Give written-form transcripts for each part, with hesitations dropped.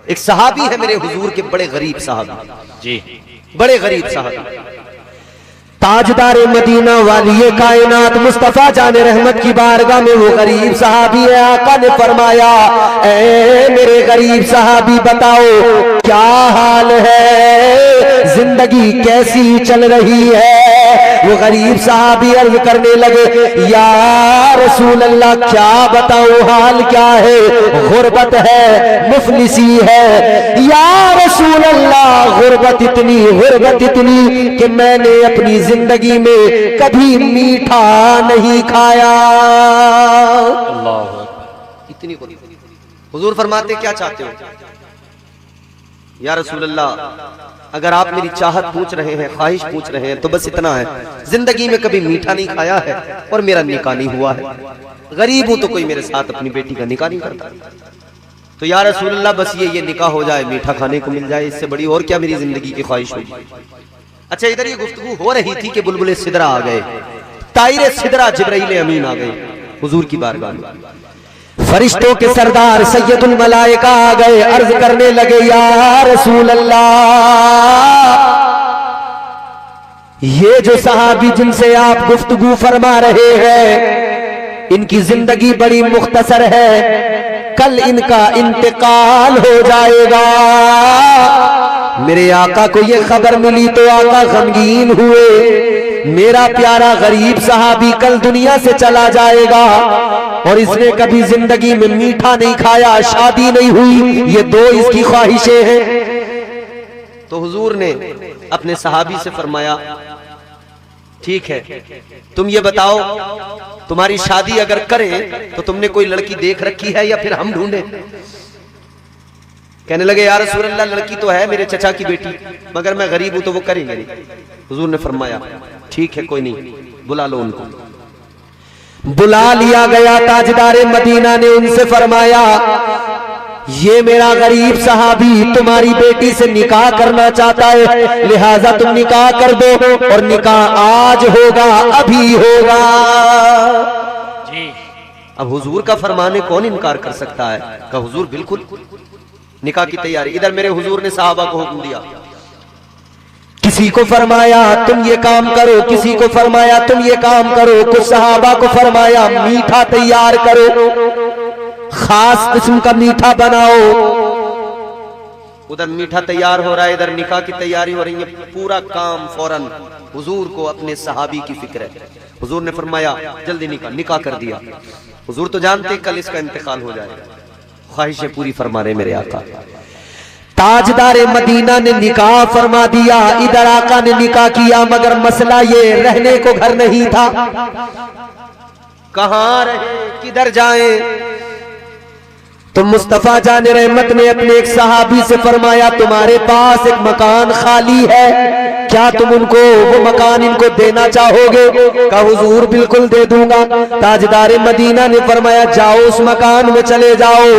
एक सहाबी है मेरे हुजूर के, बड़े गरीब साहब जी, बड़े गरीब साहब, ताजदार मदीना वाली कायनात मुस्तफा जाने रहमत की बारगाह में वो गरीब सहाबी है। आका ने फरमाया, ऐ मेरे गरीब सहाबी बताओ क्या हाल है, जिंदगी कैसी चल रही है। वो गरीब सहाबी अर्ज करने लगे, या रसूल अल्लाह क्या बताऊं, हाल क्या है, गुर्बत है, मुफलिसी है। या रसूल अल्लाह गुर्बत इतनी कि मैंने अपनी जिंदगी में कभी मीठा नहीं खाया। अल्लाह, इतनी हुजूर फरमाते क्या चाहते हो? या रसूल अल्लाह अगर आप मेरी चाहत पूछ रहे हैं, ख्वाहिश पूछ रहे हैं तो बस इतना है, जिंदगी में कभी मीठा नहीं खाया है और मेरा निकाह नहीं हुआ है। गरीब हूं तो कोई मेरे साथ अपनी बेटी का निकाह नहीं करता। तो या रसूल अल्लाह बस ये निकाह हो जाए, मीठा खाने को मिल जाए, इससे बड़ी और क्या मेरी जिंदगी की ख्वाहिश होगी। अच्छा, इधर ये गुफ्तगू हो रही थी कि बुलबुल सिदरा आ गए, ताइर सिदरा जिब्राइल अमीन आ गए हुजूर की बारगाह में। फरिश्तों के सरदार सैयदुल मलाइका आ गए, अर्ज करने लगे, या रसूल अल्लाह ये जो सहाबी जिनसे आप गुफ्तगू फरमा रहे हैं, इनकी जिंदगी बड़ी मुख्तसर है, कल इनका इंतकाल हो जाएगा। मेरे आका को ये खबर मिली तो आका गमगीन हुए, मेरा प्यारा गरीब सहाबी कल दुनिया से चला जाएगा और इसने कभी जिंदगी में मीठा नहीं खाया, शादी नहीं हुई, ये दो इसकी ख्वाहिशें हैं। तो हुजूर ने अपने सहाबी से फरमाया, ठीक है, तुम ये बताओ तुम्हारी शादी अगर करें तो तुमने कोई लड़की देख रखी है या फिर हम ढूंढे? कहने लगे, या रसूल अल्लाह लड़की तो है मेरे चचा की बेटी, मगर मैं गरीब हूं तो वो करेंगे नहीं। हुजूर ने फरमाया, ठीक है कोई नहीं, बुला लो उनको। बुला लिया गया। ताजदारे मदीना ने उनसे फरमाया, ये मेरा गरीब सहाबी तुम्हारी बेटी से निकाह करना चाहता है, लिहाजा तुम निकाह कर दो और निकाह आज होगा, अभी होगा जी। अब हुजूर का फरमाने कौन इनकार कर सकता है? कहा हुजूर बिल्कुल, निकाह की तैयारी। इधर मेरे हुजूर ने सहाबा को हुक्म दिया, किसी को फरमाया तुम ये काम करो, किसी को फरमाया तुम ये काम करो, कुछ सहाबा को फरमाया मीठा तैयार करो, खास किस्म का मीठा बनाओ। उधर मीठा तैयार हो रहा है, इधर निकाह की तैयारी हो रही है, पूरा काम फौरन हुजूर को अपने सहाबी की फिक्र है। हुजूर ने फरमाया जल्दी निकाह कर दिया। हुजूर तो जानते कल इसका इंतकाल हो जाएगा, ख्वाहिशें पूरी फरमा रहे मेरे आका। ताजदारे मदीना ने निकाह फरमा दिया, इधर आका ने निकाह किया, मगर मसला ये रहने को घर नहीं था। कहां रहे, किधर जाएं? तो मुस्तफा जाने रहमत ने अपने एक सहाबी से फरमाया, तुम्हारे पास एक मकान खाली है, क्या तुम उनको वो मकान इनको देना चाहोगे? कहा हुजूर बिल्कुल दे दूंगा। ताजदारे मदीना ने फरमाया, जाओ उस मकान में चले जाओ।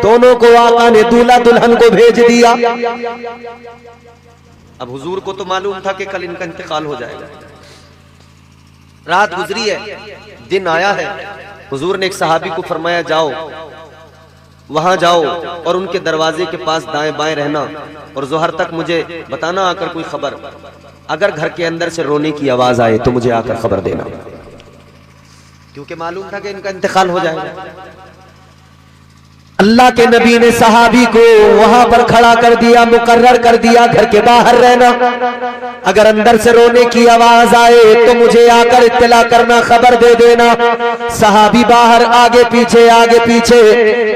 दोनों को आका ने दूल्हा दुल्हन को भेज दिया। अब हुजूर को तो मालूम था कि कल इनका इंतकाल हो जाएगा। रात गुजरी है, दिन आया है। हुजूर ने एक सहाबी को फरमाया, जाओ वहां जाओ और उनके दरवाजे के पास दाएं बाएं रहना और जोहर तक मुझे बताना आकर कोई खबर। अगर घर के अंदर से रोने की आवाज आए तो मुझे आकर खबर देना, क्योंकि मालूम था कि इनका इंतकाल हो जाएगा। अल्लाह के नबी ने सहाबी को वहां पर खड़ा कर दिया, मुकर्रर कर दिया, घर के बाहर रहना, अगर अंदर से रोने की आवाज आए तो मुझे आकर इत्तला करना, खबर दे देना। सहाबी बाहर आगे पीछे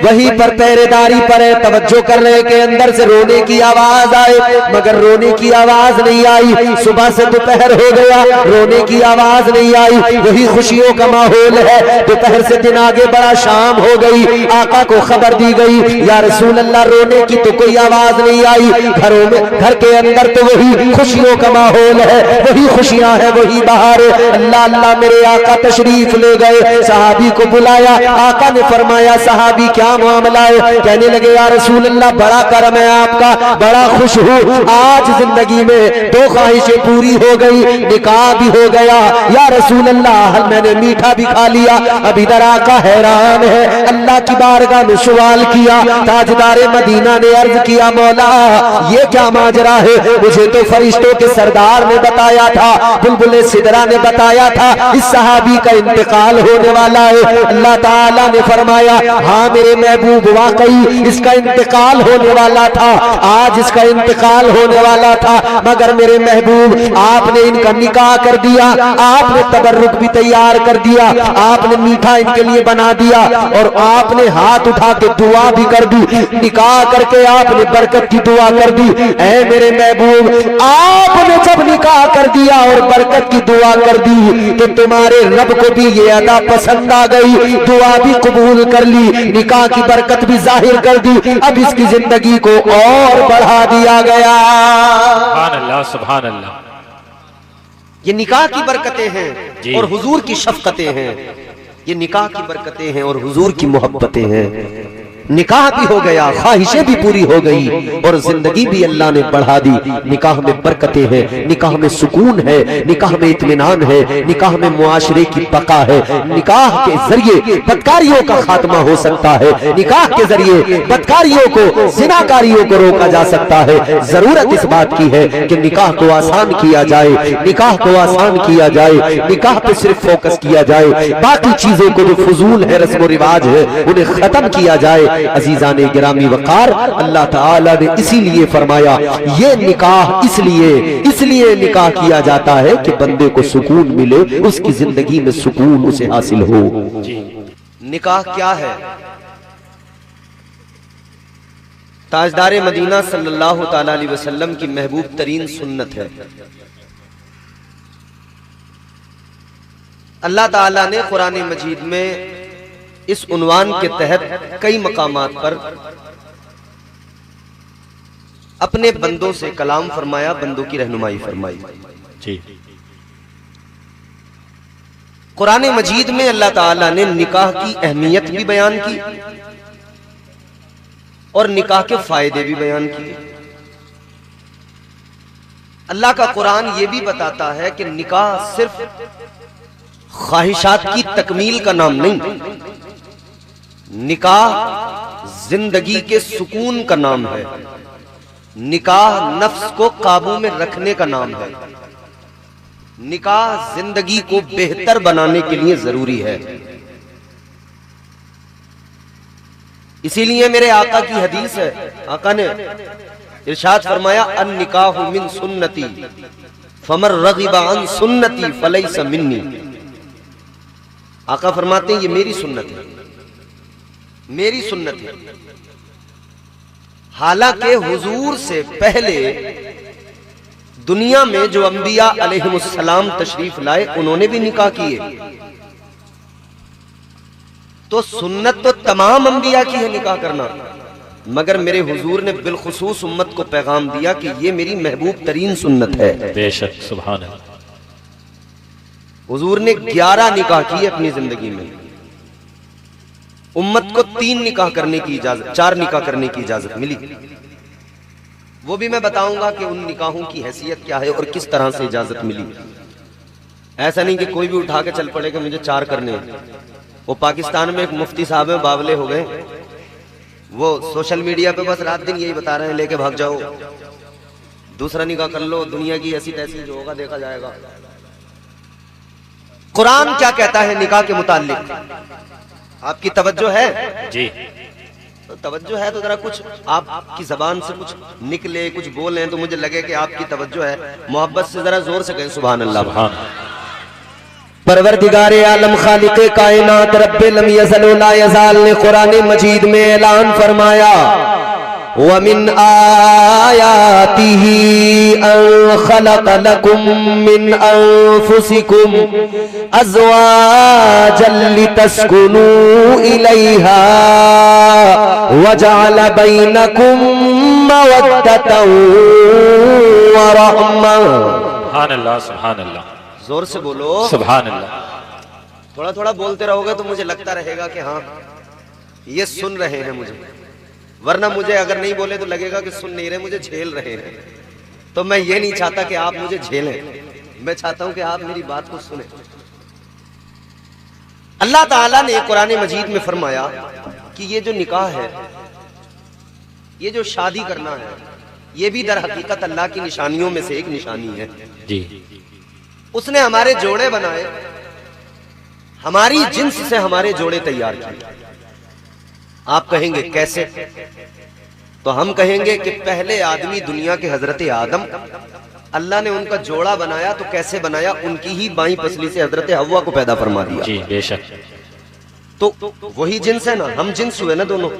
वहीं पर पहरेदारी पर है, तवज्जो कर रहे कि अंदर से रोने की आवाज आए, मगर रोने की आवाज नहीं आई। सुबह से दोपहर हो गया, रोने की आवाज नहीं आई, वही खुशियों का माहौल है। दोपहर से दिन आगे बढ़ा, शाम हो गई, आका को खबर दी गई, या रसूल अल्लाह रोने की तो कोई आवाज नहीं आई, घरों में घर के अंदर तो वही खुशियों का माहौल है, वही खुशियां हैं, वही बाहर। अल्लाह अल्लाह मेरे आका तशरीफ ले गए, सहाबी को बुलाया। आका ने फरमाया, सहाबी क्या मामला है? कहने लगे, या रसूल अल्लाह बड़ा करम है आपका, बड़ा खुश हूँ, आज जिंदगी में दो ख्वाहिशें पूरी हो गई, निकाह भी हो गया। या रसूल अल्लाह मैंने मीठा भी खा लिया। अब इधर आका हैरान है, अल्लाह की बारगाह में सवाल किया। ताजदारे मदीना ने अर्ज किया, मौला ये क्या माजरा है? मुझे तो फरिश्तों के सरदार ने बताया था, बुलबुल सिदरा ने बताया था इस सहाबी का इंतकाल होने वाला है। अल्लाह ताला ने फरमाया, हाँ मेरे महबूब वाकई इसका इंतकाल होने वाला था, आज इसका इंतकाल होने वाला था, मगर मेरे महबूब आपने इनका निकाह कर दिया, आपने तबर्रुक भी तैयार कर दिया, आपने मीठा इनके लिए बना दिया और आपने हाथ उठा के दुआ भी कर दी, निकाह करके आपने बरकत की दुआ कर दी। ऐ मेरे महबूब, आपने जब निकाह कर दिया और बरकत की दुआ कर दी तो तुम्हारे रब को भी ये अदा पसंद आ गई, दुआ भी कबूल कर ली, निकाह की बरकत भी जाहिर कर दी, अब इसकी जिंदगी को और बढ़ा दिया गया। सुभान अल्लाह, सुभान अल्लाह। ये निकाह की बरकतें हैं और हुजूर की शफकतें हैं, ये निकाह की बरकतें हैं और हुजूर की मोहब्बतें हैं। निकाह भी हो गया, ख्वाहिशें भी पूरी हो गई और जिंदगी भी अल्लाह ने बढ़ा दी। निकाह में बरकतें हैं, निकाह में सुकून है, निकाह में इत्मीनान है, निकाह में मुआशरे की बका है, निकाह के जरिए बदकारियों का खात्मा हो सकता है, निकाह के जरिए बदकारियों को, जिनाकारियों को रोका जा सकता है। जरूरत इस बात की है कि निकाह को आसान किया जाए, निकाह को आसान किया जाए, निकाह पे सिर्फ फोकस किया जाए, बाकी चीजों को जो फजूल है, रस्म रिवाज है, उन्हें खत्म किया जाए। अजीजाने गिरामी वकार, अल्लाह ताला ने इसीलिए फरमाया, ये निकाह इसलिए निकाह किया जाता है कि बंदे को सुकून मिले, उसकी जिंदगी में सुकून उसे हासिल हो। निकाह क्या है? ताजदारे मदीना सल्लल्लाहु ताला अलैहि वसल्लम की महबूब तरीन सुन्नत है। अल्लाह ताला ने कुरान मजीद में इस उन्वान के तहत कई मकामात पर अपने बंदों से कलाम फरमाया, बंदों की रहनुमाई फरमाई। कुरान मजीद में अल्लाह ताला ने निकाह की अहमियत भी बयान की और निकाह के फायदे भी बयान किए। अल्लाह का कुरान ये भी बताता है कि निकाह सिर्फ ख्वाहिशात की तकमील का नाम नहीं, निकाह जिंदगी के सुकून का नाम है, निकाह नफ्स को काबू में रखने का नाम है, निकाह जिंदगी को बेहतर बनाने के लिए जरूरी है। इसीलिए मेरे आका की हदीस है, आका ने इरशाद फरमाया, अन निकाहु मिन सुन्नती फमर रगिबा अन सुन्नती फलैसा मिन्नी। आका फरमाते हैं ये मेरी सुन्नत है, मेरी सुन्नत है। हालांकि हुजूर से पहले दुनिया में जो अंबिया अलैहिमुस्सलाम तशरीफ लाए उन्होंने भी निकाह किए, तो सुन्नत तो तमाम अंबिया की है निकाह करना, मगर मेरे हुजूर ने बिलखुसूस उम्मत को पैगाम दिया कि ये मेरी महबूब तरीन सुन्नत है। बेशक, सुभान अल्लाह। हुजूर ने 11 निकाह किए अपनी जिंदगी में। उम्मत को 3 निकाह करने की इजाजत, 4 निकाह करने की इजाजत मिली। वो भी मैं बताऊंगा कि उन निकाहों की हैसियत क्या है और किस तरह से इजाजत मिली। ऐसा नहीं कि कोई भी उठा के चल पड़े कि मुझे 4 करने हैं। वो पाकिस्तान में एक मुफ्ती साहब है, बावले हो गए, वो सोशल मीडिया पे बस रात दिन यही बता रहे हैं, लेके भाग जाओ, दूसरा निकाह कर लो, दुनिया की ऐसी तैसी जो होगा देखा जाएगा। कुरान क्या कहता है निकाह के मुताल्लिक? आपकी तवज्जो है जी? तो तवज्जो है तो जरा कुछ आपकी जबान से कुछ निकले, कुछ बोले तो मुझे लगे कि आपकी तवज्जो है। मोहब्बत से जरा जोर से कहें सुभान अल्लाह। परवरदिगारे आलम खालिके कायनात रब्बे लम यज़ल व ला यज़ाल ने कुरान मजीद में ऐलान फरमाया, व मिन आयातिही अन खलक़ लकुम मिन अनफुसिकुम अज़वाजन लितस्कुनू इलैहा व जअल बैनकुम मवद्दतन व रहमा। सुभान अल्लाह, सुभान अल्लाह। जोर से बोलो सुभान अल्लाह। थोड़ा थोड़ा बोलते रहोगे तो मुझे लगता रहेगा कि हाँ ये सुन रहे हैं मुझे, वरना मुझे अगर नहीं बोले तो लगेगा कि सुन नहीं रहे, मुझे झेल रहे हैं। तो मैं ये नहीं चाहता कि आप मुझे झेलें, मैं चाहता हूं कि आप मेरी बात को सुने। अल्लाह ताला ने कुरान मजीद में फरमाया कि ये जो निकाह है, ये जो शादी करना है, ये भी दर हकीकत अल्लाह की निशानियों में से एक निशानी है जी। उसने हमारे जोड़े बनाए, हमारी जिन्स से हमारे जोड़े तैयार किए। आप कहेंगे कैसे? तो हम कहेंगे कि पहले आदमी दुनिया के हजरत आदम, अल्लाह ने उनका जोड़ा बनाया तो कैसे बनाया? उनकी ही बाईं पसली से हजरत हव्वा को पैदा फरमा दिया। जी बेशक। तो वही जिन्स है ना, हम जिन्स हुए ना दोनों,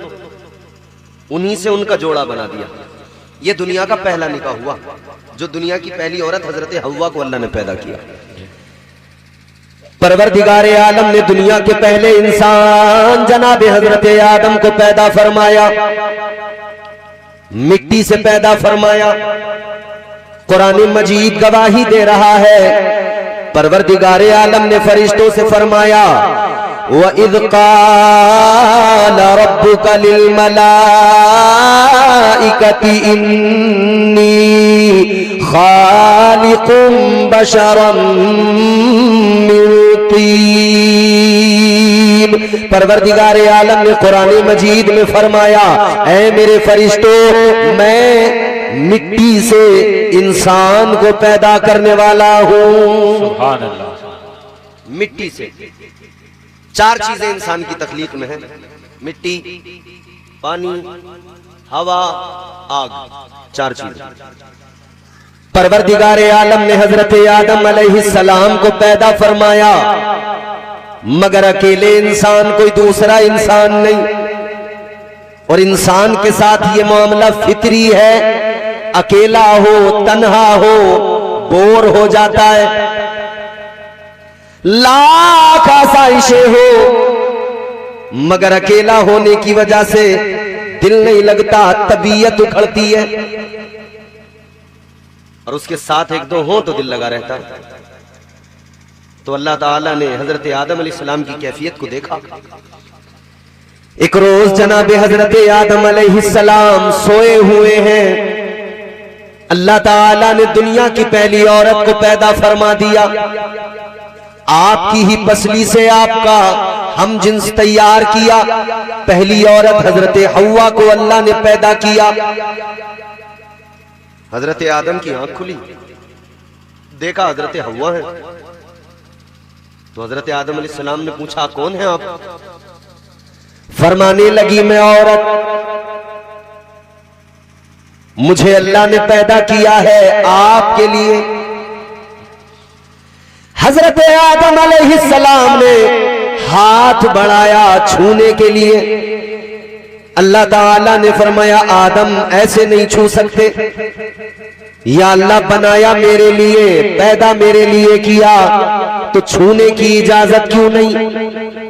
उन्हीं से उनका जोड़ा बना दिया। ये दुनिया का पहला निकाह हुआ। जो दुनिया की पहली औरत हजरत हव्वा को अल्लाह ने पैदा किया। परवरदिगार आलम ने दुनिया के पहले इंसान जनाब हजरत आदम को पैदा फरमाया, मिट्टी से पैदा फरमाया। कुरान मजीद गवाही दे रहा है, परवरदिगार आलम ने फरिश्तों से फरमाया, व इज़ क़ाल रब्बुका लिल मलाइकति इन्नी खालिकुम बशरम मिन तीन। परवरदिगार आलम ने कुरान मजीद में फरमाया, ऐ मेरे फरिश्तों, मैं मिट्टी से इंसान को पैदा करने वाला हूं। सुभान अल्लाह। मिट्टी से 4 चीजें इंसान की तख्लीक में है, मिट्टी, पानी, हवा, आग, 4 चीजें। परवरदिगार आलम ने हजरत आदम अलैहिस्सलाम को पैदा फरमाया, मगर अकेले इंसान, कोई दूसरा इंसान नहीं। और इंसान के साथ ये मामला फितरी है, अकेला हो, तन्हा हो, बोर हो जाता है। लाख आसाइशें हो, मगर अकेला होने की वजह से दिल नहीं लगता, तबीयत उखड़ती है। और उसके साथ 1-2 हो तो दिल लगा रहता है। तो अल्लाह ताला ने हजरत आदम अलैहिस्सलाम की कैफियत को देखा। एक रोज जनाब हजरत आदम अलैहिस्सलाम सोए हुए हैं, अल्लाह ताला ने दुनिया की पहली औरत को पैदा फरमा दिया। आपकी ही पसली से आपका हम जिन्स तैयार किया। पहली औरत हजरत हव्वा को अल्लाह ने पैदा किया। हजरत आदम की आंख खुली, देखा हजरत हव्वा है। तो हजरत आदम अलैहिस्सलाम ने पूछा, कौन है आप? फरमाने लगी, मैं औरत, मुझे अल्लाह ने पैदा किया है आपके लिए। हजरत आदम अलैहिस्सलाम ने हाथ बढ़ाया छूने के लिए। अल्लाह ताला ने फरमाया, आदम ऐसे नहीं छू सकते, या अल्लाह बनाया मेरे लिए, पैदा मेरे लिए किया, तो छूने की इजाजत क्यों नहीं?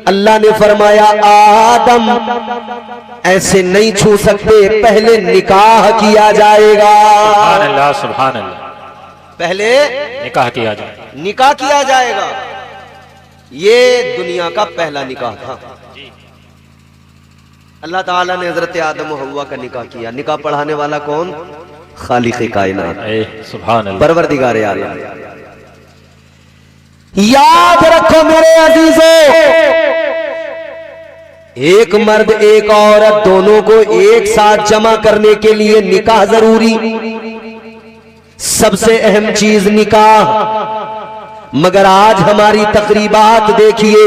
अल्लाह ने फरमाया, आदम ऐसे नहीं छू सकते, पहले निकाह किया जाएगा। सुभान अल्लाह, सुभान अल्लाह। पहले निकाह किया जाए, निकाह किया जाएगा। ये दुनिया का पहला निकाह था। अल्लाह ताला ने हजरत आदम और हव्वा का निकाह किया। निकाह पढ़ाने वाला कौन? खालिक कायनात, सुभान अल्लाह, परवरदिगार आलम। याद रखो मेरे अजीजों, एक मर्द एक औरत दोनों को एक साथ जमा करने के लिए निकाह जरूरी, सबसे अहम चीज निकाह। मगर आज हमारी तकरीबात देखिए,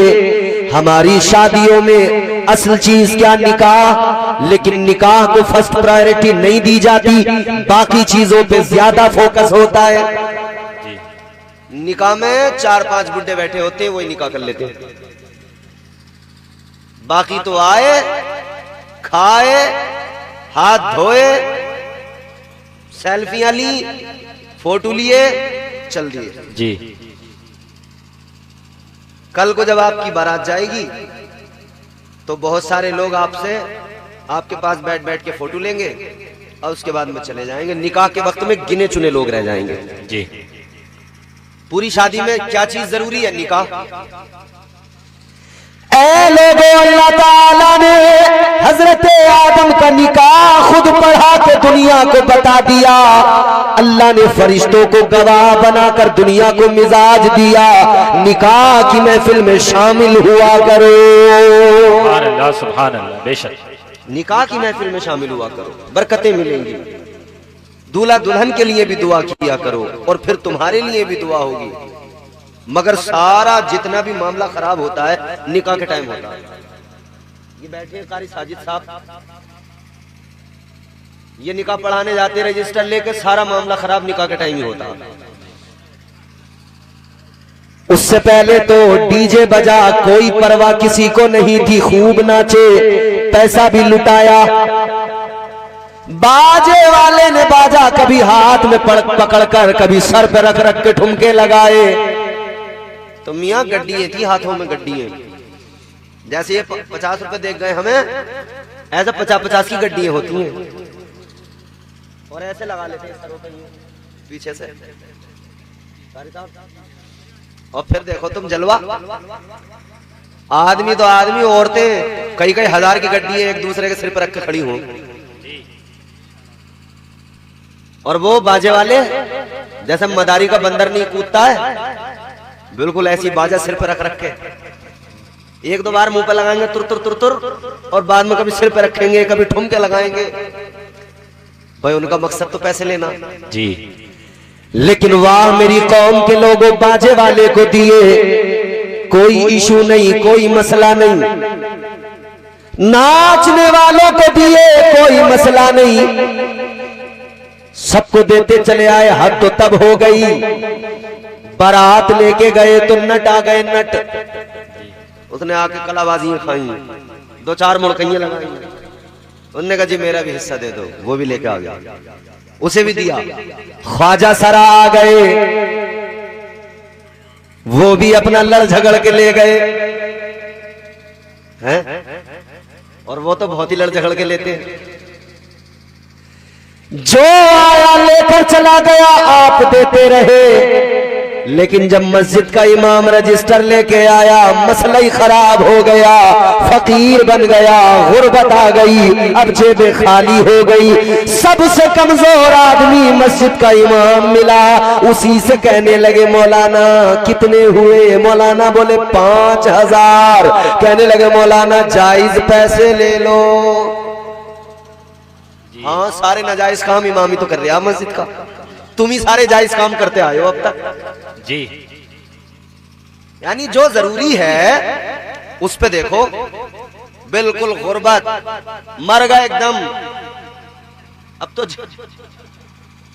हमारी शादियों में असल चीज क्या? निकाह। लेकिन निकाह को फर्स्ट प्रायोरिटी नहीं दी जाती, बाकी चीजों पे ज्यादा फोकस होता है। निकाह में 4-5 बुड्ढे बैठे होते हैं, वही निकाह कर लेते हैं। बाकी तो आए, खाए, हाथ धोए, सेल्फियां ली, फोटो लिए, चल दिए जी। कल को जब आपकी बारात जाएगी तो बहुत सारे लोग आपसे, आपके पास बैठ बैठ के फोटो लेंगे और उसके बाद में चले जाएंगे। निकाह के वक्त में गिने चुने लोग रह जाएंगे। जी। पूरी शादी में क्या चीज जरूरी है? निकाह। ऐ लोगों, अल्लाह ताला ने हजरत आदम का निकाह खुद पढ़ा के दुनिया को बता दिया। अल्लाह ने फरिश्तों को गवाह बनाकर दुनिया को मिजाज दिया, निकाह की महफिल में शामिल हुआ करो। सुभान अल्लाह, सुभान अल्लाह। बेशक निकाह की महफिल में शामिल हुआ करो, बरकतें मिलेंगी। दूल्हा दुल्हन के लिए भी दुआ किया करो और फिर तुम्हारे लिए भी दुआ होगी। मगर सारा जितना भी मामला खराब होता है निकाह के टाइम होता है। ये बैठे हैं कारी साजिद साहब, ये निकाह पढ़ाने जाते रजिस्टर लेके, सारा मामला खराब निकाह के टाइम ही होता है। उससे पहले तो डीजे बजा, कोई परवाह किसी को नहीं थी, खूब नाचे, पैसा भी लुटाया। बाजे वाले ने बाजा कभी हाथ में पकड़कर, कभी सर पे रख रख के ठुमके लगाए। तो मियाँ गड्डियां थी, हाथों में गड्डियां, जैसे ये 50 रुपए देख गए हमें, ऐसे 50-50 की गड्डियां होती हैं और ऐसे लगा लेते हैं सरों पे पीछे से। और फिर देखो तुम जलवा, आदमी तो आदमी, औरतें कई कई हजार की गड्डी एक दूसरे के सिर पर रख के खड़ी हों। और वो बाजे वाले जैसे मदारी का बंदर नहीं कूदता है, बिल्कुल ऐसी बाजा सिर पर रख के एक दो बार मुंह पे लगाएंगे तुर तुर तुर तुर, और बाद में कभी सिर पे रखेंगे, कभी ठुमके लगाएंगे। भाई उनका मकसद तो पैसे लेना जी। लेकिन वाह मेरी कौम के लोगों, बाजे वाले को दिए, कोई इशू नहीं, कोई मसला नहीं। नाचने वालों को दिए, कोई मसला नहीं, सबको देते चले आए। हद तो तब हो गई, बारात लेके गए तो नट आ गए, नट। उसने आके कलाबाजियां खाई, 2-4 मुड़कैयां लगाई। उन्होंने कहा जी मेरा भी हिस्सा दे दो, वो भी लेके आ गया, उसे भी दिया। ख्वाजा सरा आ गए, वो भी अपना लड़ झगड़ के ले गए हैं, और वो तो बहुत ही लड़ झगड़ के लेते हैं। जो आया लेकर चला गया, आप देते रहे। लेकिन जब मस्जिद का इमाम रजिस्टर लेके आया, मसला ही खराब हो गया, फकीर बन गया, गुर्बत आ गई, अब जेबें खाली हो गई। सबसे कमजोर आदमी मस्जिद का इमाम मिला, उसी से कहने लगे मौलाना कितने हुए? मौलाना बोले 5000। कहने लगे मौलाना जायज पैसे ले लो। हाँ, सारे नाजायज काम इमाम ही तो कर रहे हैं मस्जिद का, तुम ही सारे जायज काम करते आए हो अब तक जी। यानी जो जरूरी है उस पे देखो, बिल्कुल गुर्बत, मर गए एकदम। अब तो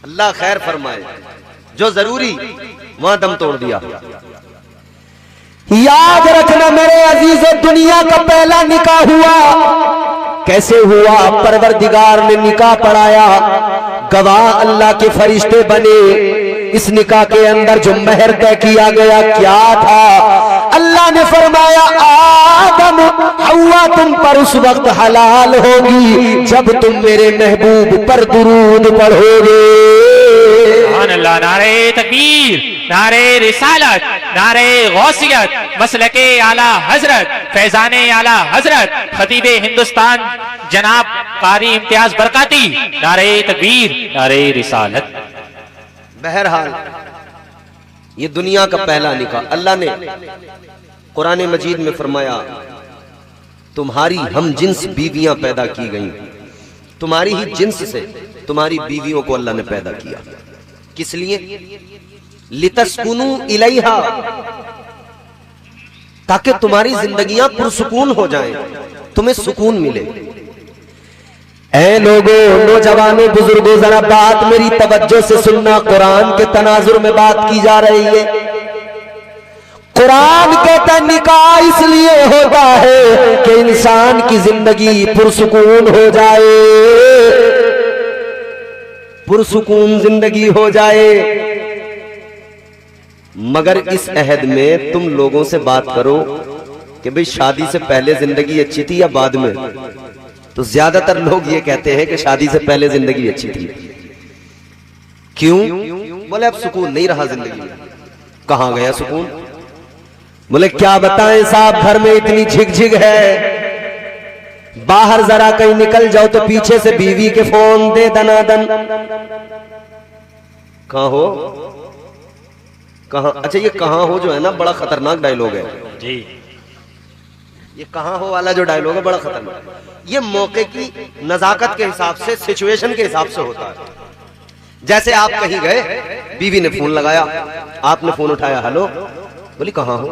अल्लाह खैर फरमाए, जो जरूरी वहां दम तोड़ दिया। याद रखना मेरे अजीजों, दुनिया का पहला निकाह हुआ कैसे हुआ? परवरदिगार ने निकाह पढ़ाया, गवाह अल्लाह के फरिश्ते बने। इस निकाह के अंदर जो महर तय किया गया क्या था? अल्लाह ने फरमाया आदम हव्वा तुम पर उस वक्त हलाल होगी जब तुम मेरे महबूब पर दुरूद पढ़ोगे। सुभान अल्लाह। नारे तकबीर, नारे रिसालत, नारे गौसियत, मसलके आला हजरत, फैजाने आला हजरत, खतीबे हिंदुस्तान जनाब कारी इम्तियाज बरकाती, नारे तकबीर, नारे रिसालत। बहरहाल ये दुनिया का पहला निकाह। अल्लाह ने कुरान मजीद में फरमाया तुम्हारी हम जिन्स बीवियां पैदा की गई, तुम्हारी ही जिन्स से तुम्हारी बीवियों को अल्लाह ने पैदा किया। किस लिए? लितस्कुनु इलैहा, ताकि तुम्हारी जिंदगियां पुरसुकून हो जाएं, तुम्हें सुकून मिले। ऐ लोगों, नौजवानों, बुजुर्गों, जरा बात मेरी तवज्जो से सुनना। कुरान के तनाजुर में बात की जा रही है। कुरान कहता निकाह इसलिए होता है कि इंसान की जिंदगी पुरसुकून हो जाए, पुरसुकून जिंदगी हो जाए। मगर इस अहद में तुम लोगों से बात करो कि भाई शादी से पहले जिंदगी अच्छी थी या बाद में? तो ज्यादातर लोग ये कहते हैं कि शादी से पहले जिंदगी अच्छी थी। क्यों? बोले अब सुकून नहीं रहा जिंदगी में। कहां गया सुकून? बोले क्या बताएं साहब, घर में इतनी झिकझिक है, बाहर जरा कहीं निकल जाओ तो पीछे से बीवी के फोन दे दनादन। कहां हो, कहां, अच्छा ये कहां हो जो है ना बड़ा खतरनाक डायलॉग है जी। ये कहां हो वाला जो डायलॉग है बड़ा खतरनाक, ये मौके की नजाकत के हिसाब से, सिचुएशन के हिसाब से होता है। जैसे आप कहीं गए, बीवी ने फोन लगाया, आपने फोन उठाया, हेलो, बोली कहां हो।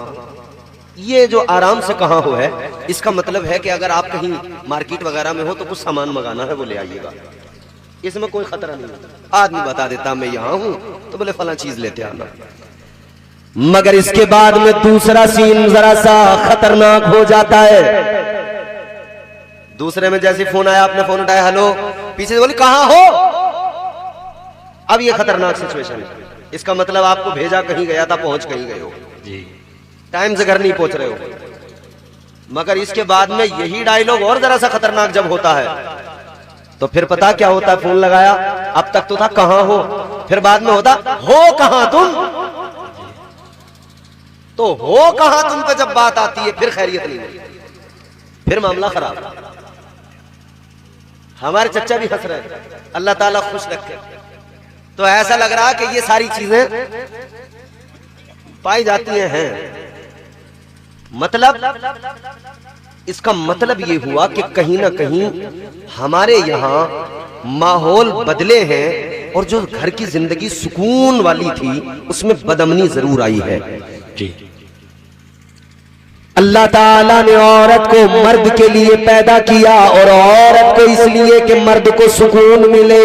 ये जो आराम से कहां हो है, इसका मतलब है कि अगर आप कहीं मार्केट वगैरह में हो तो कुछ सामान मंगाना है, वो ले आइएगा, इसमें कोई खतरा नहीं है। आदमी बता देता मैं यहां हूं, तो बोले फला चीज लेते आना। मगर इसके बाद में दूसरा सीन जरा सा खतरनाक हो जाता है। दूसरे में जैसे फोन आया, आपने फोन उठाया, हेलो, पीछे से बोली कहां हो। अब ये खतरनाक सिचुएशन है, इसका मतलब आपको भेजा कहीं गया था, पहुंच कहीं गए हो जी, टाइम से घर नहीं पहुंच रहे हो। मगर इसके बाद में यही डायलॉग और जरा सा खतरनाक जब होता है, तो फिर पता क्या होता है, फोन लगाया, अब तक तो था कहां हो, फिर बाद में होता हो कहां तुम। तो हो कहां तुम पे जब बात आती है, फिर खैरियत नहीं होती, फिर मामला खराब। हमारे चच्चा भी हंस रहे, अल्लाह ताला खुश रखे। तो ऐसा लग रहा कि ये सारी चीजें पाई जाती हैं। मतलब इसका मतलब ये हुआ कि कहीं ना कहीं हमारे यहां माहौल बदले हैं, और जो घर की जिंदगी सुकून वाली थी उसमें बदअमनी जरूर आई है जी। अल्लाह ताला ने औरत को मर्द के लिए पैदा किया, और औरत को इसलिए कि मर्द को सुकून मिले।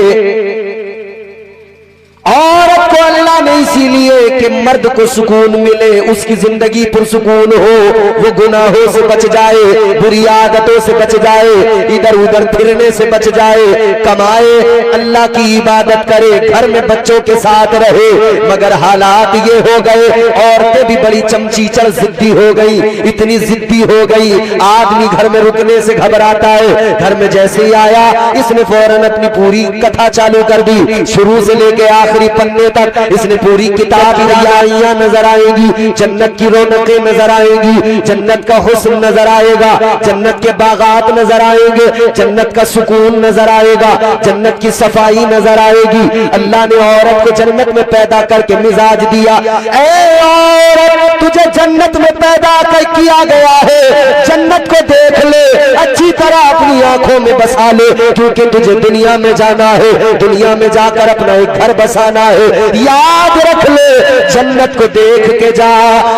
औरत को अल्लाह ने इसीलिए कि मर्द को सुकून मिले, उसकी जिंदगी पुरसुकून हो, वो गुनाहों से बच जाए, बुरी आदतों से बच जाए, इधर उधर फिरने से बच जाए, कमाए, अल्लाह की इबादत करे, घर में बच्चों के साथ रहे। मगर हालात ये हो गए, औरतें भी बड़ी चमचीचड़ जिद्दी हो गई, इतनी जिद्दी हो गई, आदमी घर में रुकने से घबराता है। घर में जैसे ही आया, इसने फौरन अपनी पूरी कथा चालू कर दी, शुरू से लेके आखिरी पन्ने तक इसने पूरी किताब रियाइयां नजर आएंगी, जन्नत की रौनकें नजर आएंगी, जन्नत का हुस्न नजर आएगा, जन्नत के बागात नजर आएंगे, जन्नत का सुकून नजर आएगा, जन्नत की सफाई नजर आएगी। अल्लाह ने औरत को जन्नत में पैदा करके मिजाज दिया, ऐ औरत तुझे जन्नत में पैदा कर किया गया है, जन्नत को देख ले, अच्छी तरह अपनी आंखों में बसा ले, क्योंकि तुझे दुनिया में जाना है, दुनिया में जाकर अपना एक घर बसाना है। याद रख ले, जन्नत को देख के जा,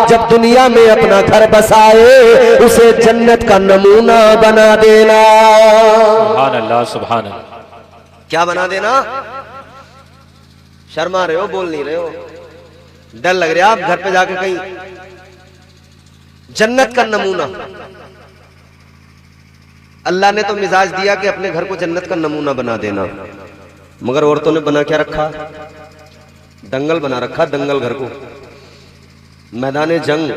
जब दुनिया में अपना घर बसाए उसे जन्नत का नमूना बना देना। सुभान अल्लाह, सुभान अल्लाह। क्या बना देना? शर्मा रहे हो, बोल नहीं रहे हो, डर लग रहा है आप घर पे जाके कहीं। जन्नत का नमूना अल्लाह ने तो मिजाज दिया कि अपने घर को जन्नत का नमूना बना देना, मगर औरतों ने बना क्या रखा? दंगल बना रखा, दंगल घर को, मैदान जंग।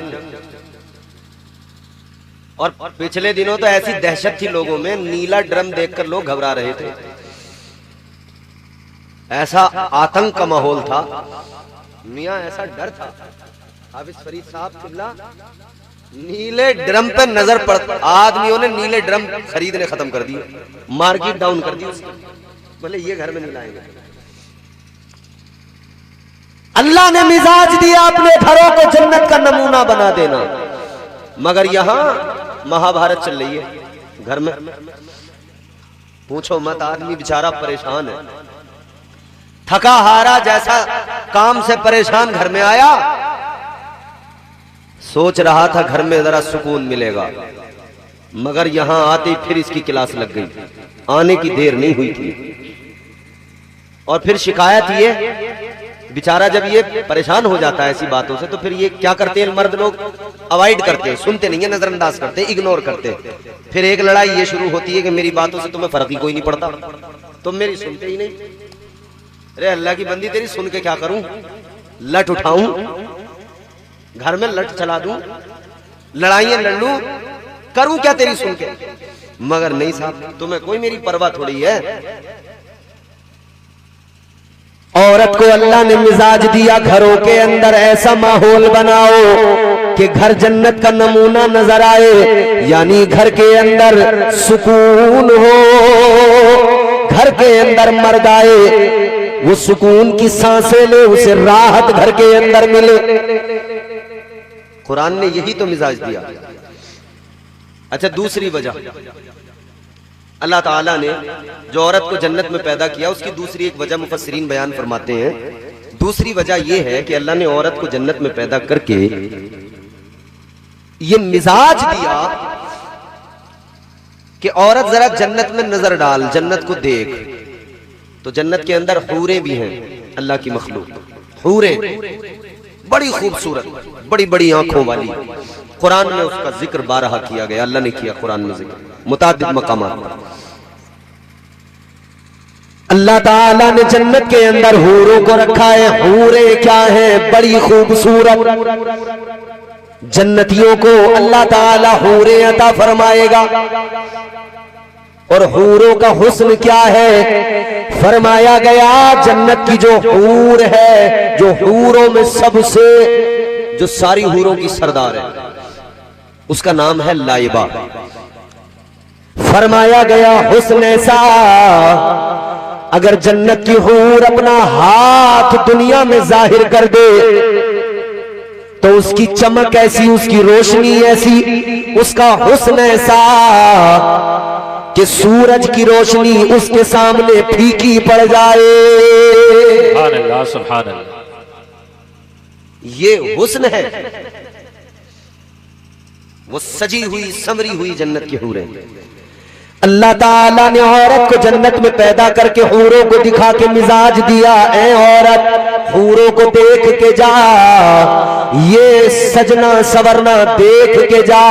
और पिछले दिनों तो ऐसी दहशत थी लोगों में, नीला ड्रम देखकर लोग घबरा रहे थे, ऐसा आतंक का माहौल था, मियां ऐसा डर था। हाफिज फरीद साहब किबला नीले ड्रम पे नजर पड़, आदमियों ने नीले ड्रम खरीदने खत्म कर दिए, मार्केट डाउन कर दी उसकी, बोले ये घर में नहीं लाएंगे। अल्लाह ने मिजाज दिया अपने घरों को जन्नत का नमूना बना देना, मगर यहां महाभारत चल रही है घर में। पूछो मत, आदमी बेचारा परेशान है, थका हारा जैसा काम से परेशान घर में आया, सोच रहा था घर में जरा सुकून मिलेगा, मगर यहां आते फिर इसकी क्लास लग गई, आने की देर नहीं हुई थी। और फिर शिकायत ये, बेचारा जब ये परेशान हो जाता है ऐसी बातों से, तो फिर ये क्या करते हैं मर्द लोग? अवॉइड करते हैं, सुनते नहीं है, नजरअंदाज करते हैं, इग्नोर करते हैं। फिर एक लड़ाई ये शुरू होती है कि मेरी बातों से तुम्हें फर्क ही कोई नहीं पड़ता, तुम मेरी सुनते ही नहीं। अरे अल्लाह की बंदी, तेरी सुन के क्या करूं? लट उठाऊं, घर में लट चला दूं, लड़ाइयां लड़ लूं, करूं क्या तेरी सुन के? मगर नहीं साहब, तुम्हें कोई मेरी परवाह थोड़ी है। औरत को अल्लाह ने मिजाज दिया, घरों के अंदर ऐसा माहौल बनाओ कि घर जन्नत का नमूना नजर आए, यानी घर के अंदर सुकून हो, घर के अंदर मर्द आए, वो सुकून की सांसें ले, उसे राहत घर के अंदर मिले। कुरान ने यही तो मिजाज दिया। अच्छा, दूसरी वजह अल्लाह ताला ने जो औरत को जन्नत में पैदा किया, उसकी दूसरी एक वजह मुफस्सिरीन बयान फरमाते हैं। दूसरी वजह यह है कि अल्लाह ने औरत को जन्नत में पैदा करके ये मिजाज दिया कि औरत जरा जन्नत में नजर डाल, जन्नत को देख। तो जन्नत के अंदर हूरें भी हैं, अल्लाह की मखलूक हूरें, बड़ी खूबसूरत, बड़ी बड़ी आंखों वाली। कुरान में उसका जिक्र बारहा किया गया, अल्लाह ने किया कुरान में जिक्र मुताबिद मकामात पर। अल्लाह ताला ने जन्नत के अंदर हूरों को रखा है। हूरें क्या है? बड़ी खूबसूरत। जन्नतियों को अल्लाह ताला हूरें अता फरमाएगा। और हूरों का हुस्न क्या है? फरमाया गया जन्नत की जो हूर है, जो हूरों में सबसे, जो सारी हूरों की सरदार है, उसका नाम है लाइबा। फरमाया गया हुस्न ऐसा, अगर जन्नत की हूर अपना हाथ दुनिया में जाहिर कर दे तो उसकी चमक ऐसी, उसकी रोशनी ऐसी, उसका हुस्न ऐसा कि सूरज की रोशनी उसके सामने फीकी पड़ जाए। सुभान अल्लाह, सुभान अल्लाह। ये हुस्न है, वो सजी हुई संवरी हुई जन्नत की हूरें। अल्लाह ताला ने औरत को जन्नत में पैदा करके हूरों को दिखा के मिजाज दिया, ऐ औरत हूरों को देख के जा, ये सजना सवरना देख के जा,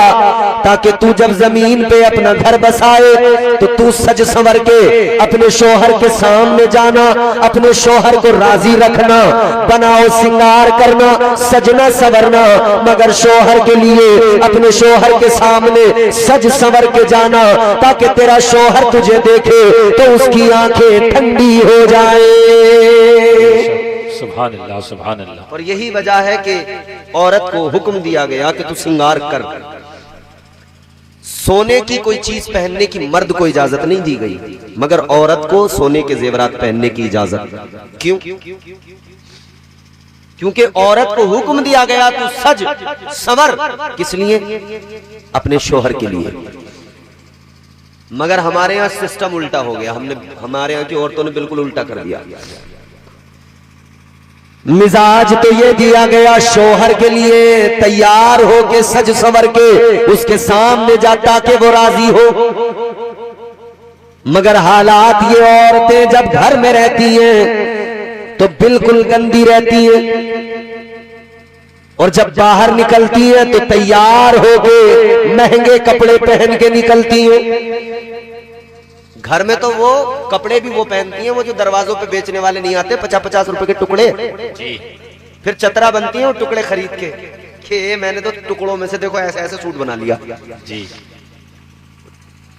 ताकि तू जब जमीन पे अपना घर बसाए तो तू सज संवर के अपने शोहर के सामने जाना, अपने शोहर को राजी रखना, बनाओ सिंगार करना, सजना सवरना, मगर शोहर के लिए अपने शोहर के सामने सज संवर के जाना, ताकि तेरा शोहर तुझे देखे तो उसकी आंखें ठंडी हो जाए। सुभान अल्लाह, सुभान अल्लाह। और यही वजह है कि औरत को हुक्म दिया गया कि तू सिंगार कर। सोने की कोई चीज पहनने की मर्द को इजाजत नहीं दी गई, मगर औरत को सोने के जेवरात पहनने की इजाजत। क्यों? क्योंकि औरत को हुक्म दिया गया तू सज संवर। किस लिए? अपने शोहर के लिए। मगर हमारे यहां सिस्टम उल्टा हो गया, हमारे यहां की औरतों ने बिल्कुल उल्टा कर दिया। मिजाज तो ये दिया गया शोहर के लिए तैयार हो के सज संवर के उसके सामने जाता कि वो राजी हो, मगर हालात ये औरतें जब घर में रहती हैं तो बिल्कुल गंदी रहती हैं, और जब बाहर निकलती हैं तो तैयार हो के महंगे कपड़े पहन के निकलती हैं। घर में तो वो कपड़े भी वो पहनती हैं वो जो दरवाजों पे बेचने वाले नहीं आते, 50-50 रुपए के टुकड़े जी। फिर चतरा बनती हैं वो टुकड़े खरीद के मैंने तो टुकड़ों में से देखो ऐसे ऐसे सूट बना लिया जी।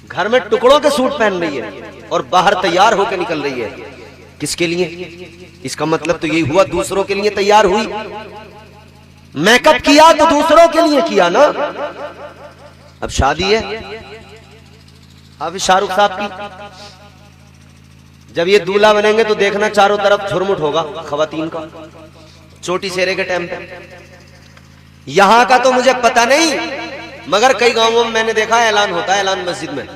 घर में टुकड़ों के सूट पहन रही है और बाहर तैयार होकर निकल रही है। किसके लिए? इसका मतलब तो यही हुआ दूसरों के लिए तैयार हुई। मेकअप किया तो दूसरों के लिए किया ना। अब शादी है, अब शाहरुख साहब की, जब ये दूल्हा बनेंगे तो देखना चारों तरफ झुरमुट होगा खवातीन का, चोटी सेरे के टाइम पे। यहां का तो मुझे पता नहीं, मगर कई गांवों में मैंने देखा ऐलान होता है, ऐलान मस्जिद में,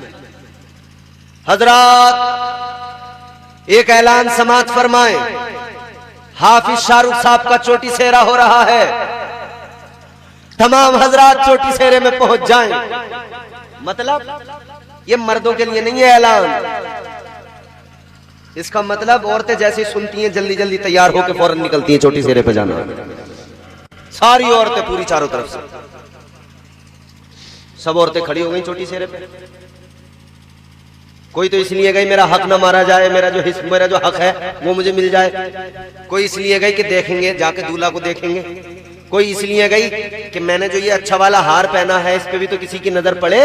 हजरात एक ऐलान समात फरमाए, हाफिज शाहरुख साहब का चोटी सेरा हो रहा है, तमाम हजरात चोटी सेरे में पहुंच जाएं। मतलब ये मर्दों के लिए नहीं है ऐलान, इसका मतलब औरतें जैसे सुनती हैं जल्दी जल्दी तैयार होकर फौरन निकलती हैं चोटी सेरे पे जाना। सारी औरतें पूरी चारों तरफ से सब औरतें खड़ी हो गई चोटी सेरे पे। कोई तो इसलिए गई मेरा हक ना मारा जाए, मेरा जो हक है वो मुझे मिल जाए। कोई इसलिए गई कि देखेंगे जाके दूल्हा को देखेंगे। कोई इसलिए गई कि मैंने जो ये अच्छा वाला हार पहना है इस पे भी तो किसी की नजर पड़े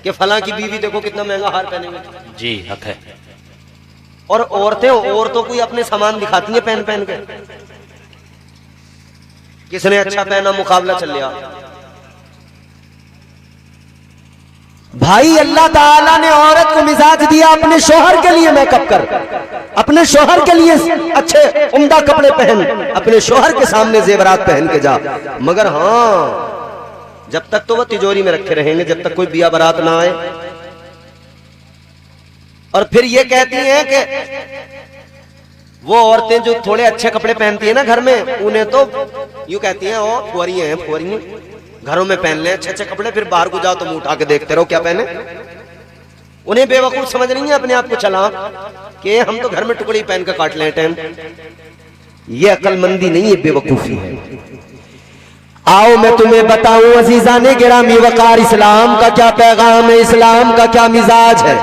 कि फलां की बीवी देखो कितना महंगा हार पहने हुए जी, हक है। और औरतों को ही अपने सामान दिखाती हैं पहन पहन के। किसने अच्छा पहना, मुकाबला चल लिया। भाई अल्लाह ताला ने औरत को मिजाज दिया अपने शोहर के लिए मेकअप कर, अपने शोहर के लिए अच्छे उम्दा कपड़े पहन, अपने शोहर के सामने जेवरात पहन के जा। मगर हाँ, जब तक तो वह तिजोरी में रखे रहेंगे, जब तक कोई बिया बारात ना आए। और फिर ये कहती हैं कि वो औरतें जो थोड़े अच्छे कपड़े पहनती है ना घर में, उन्हें तो यूं कहती हैं ओ फुहरी हैं, फुहरी घरों में पहन ले अच्छे अच्छे कपड़े, फिर बाहर को जाओ तो मुंह उठा के देखते रहो क्या पहने। उन्हें बेवकूफ समझ रही है अपने आप को चला कि हम तो घर में टुकड़ी पहन के काट लें टाइम। ये अक्लमंदी नहीं, ये बेवकूफी है। आओ मैं तुम्हें बताऊं अजीजाने गिरामी वकार, इस्लाम का क्या पैगाम है, इस्लाम का क्या मिजाज है।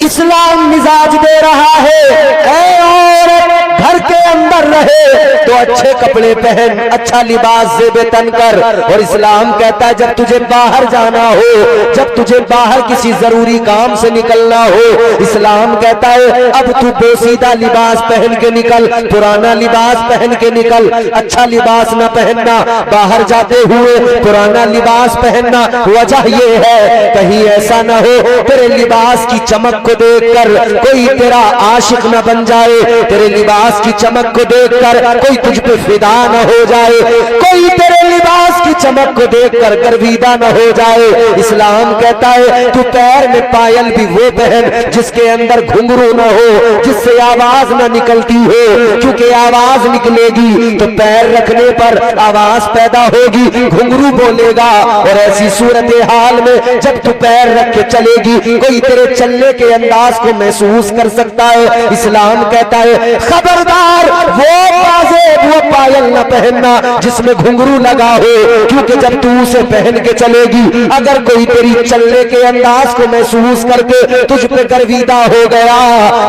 इस्लाम मिजाज दे रहा है, ऐ औरत घर के अंदर रहे तो अच्छे कपड़े पहन, अच्छा लिबास से बेतन कर। और इस्लाम कहता है जब तुझे बाहर जाना हो, जब तुझे बाहर किसी जरूरी काम से निकलना हो, इस्लाम कहता है अब तू पोसीदा लिबास पहन के निकल, पुराना लिबास पहन के निकल। अच्छा लिबास न पहनना, बाहर जाते हुए पुराना लिबास पहनना। वजह ये है कहीं ऐसा न हो तेरे लिबास की चमक को देखकर कोई तेरा आशिक न बन जाए, तेरे लिबास की चमक को देखकर कोई तुझ पे फिदा न हो जाए, कोई तेरे लिबास की चमक को देखकर गर्विदा न हो जाए। इस्लाम कहता है तू पैर में पायल भी वो पहन जिसके अंदर घुंघरू न हो, जिससे आवाज न निकलती हो, क्योंकि आवाज निकलेगी तो पैर रखने पर आवाज पैदा होगी, घुंघरू बोलेगा। और ऐसी सूरत हाल में जब तू पैर रख के चलेगी कोई तेरे चलने के अंदाज को महसूस कर सकता है। इस्लाम कहता है खबरदार वो बाजेब, वो पायल न पहनना जिसमें घुंघरू लगा हो, क्योंकि जब तू उसे पहन के चलेगी अगर कोई तेरी चलने के अंदाज को महसूस करके तुझ पे गर्विदा हो गया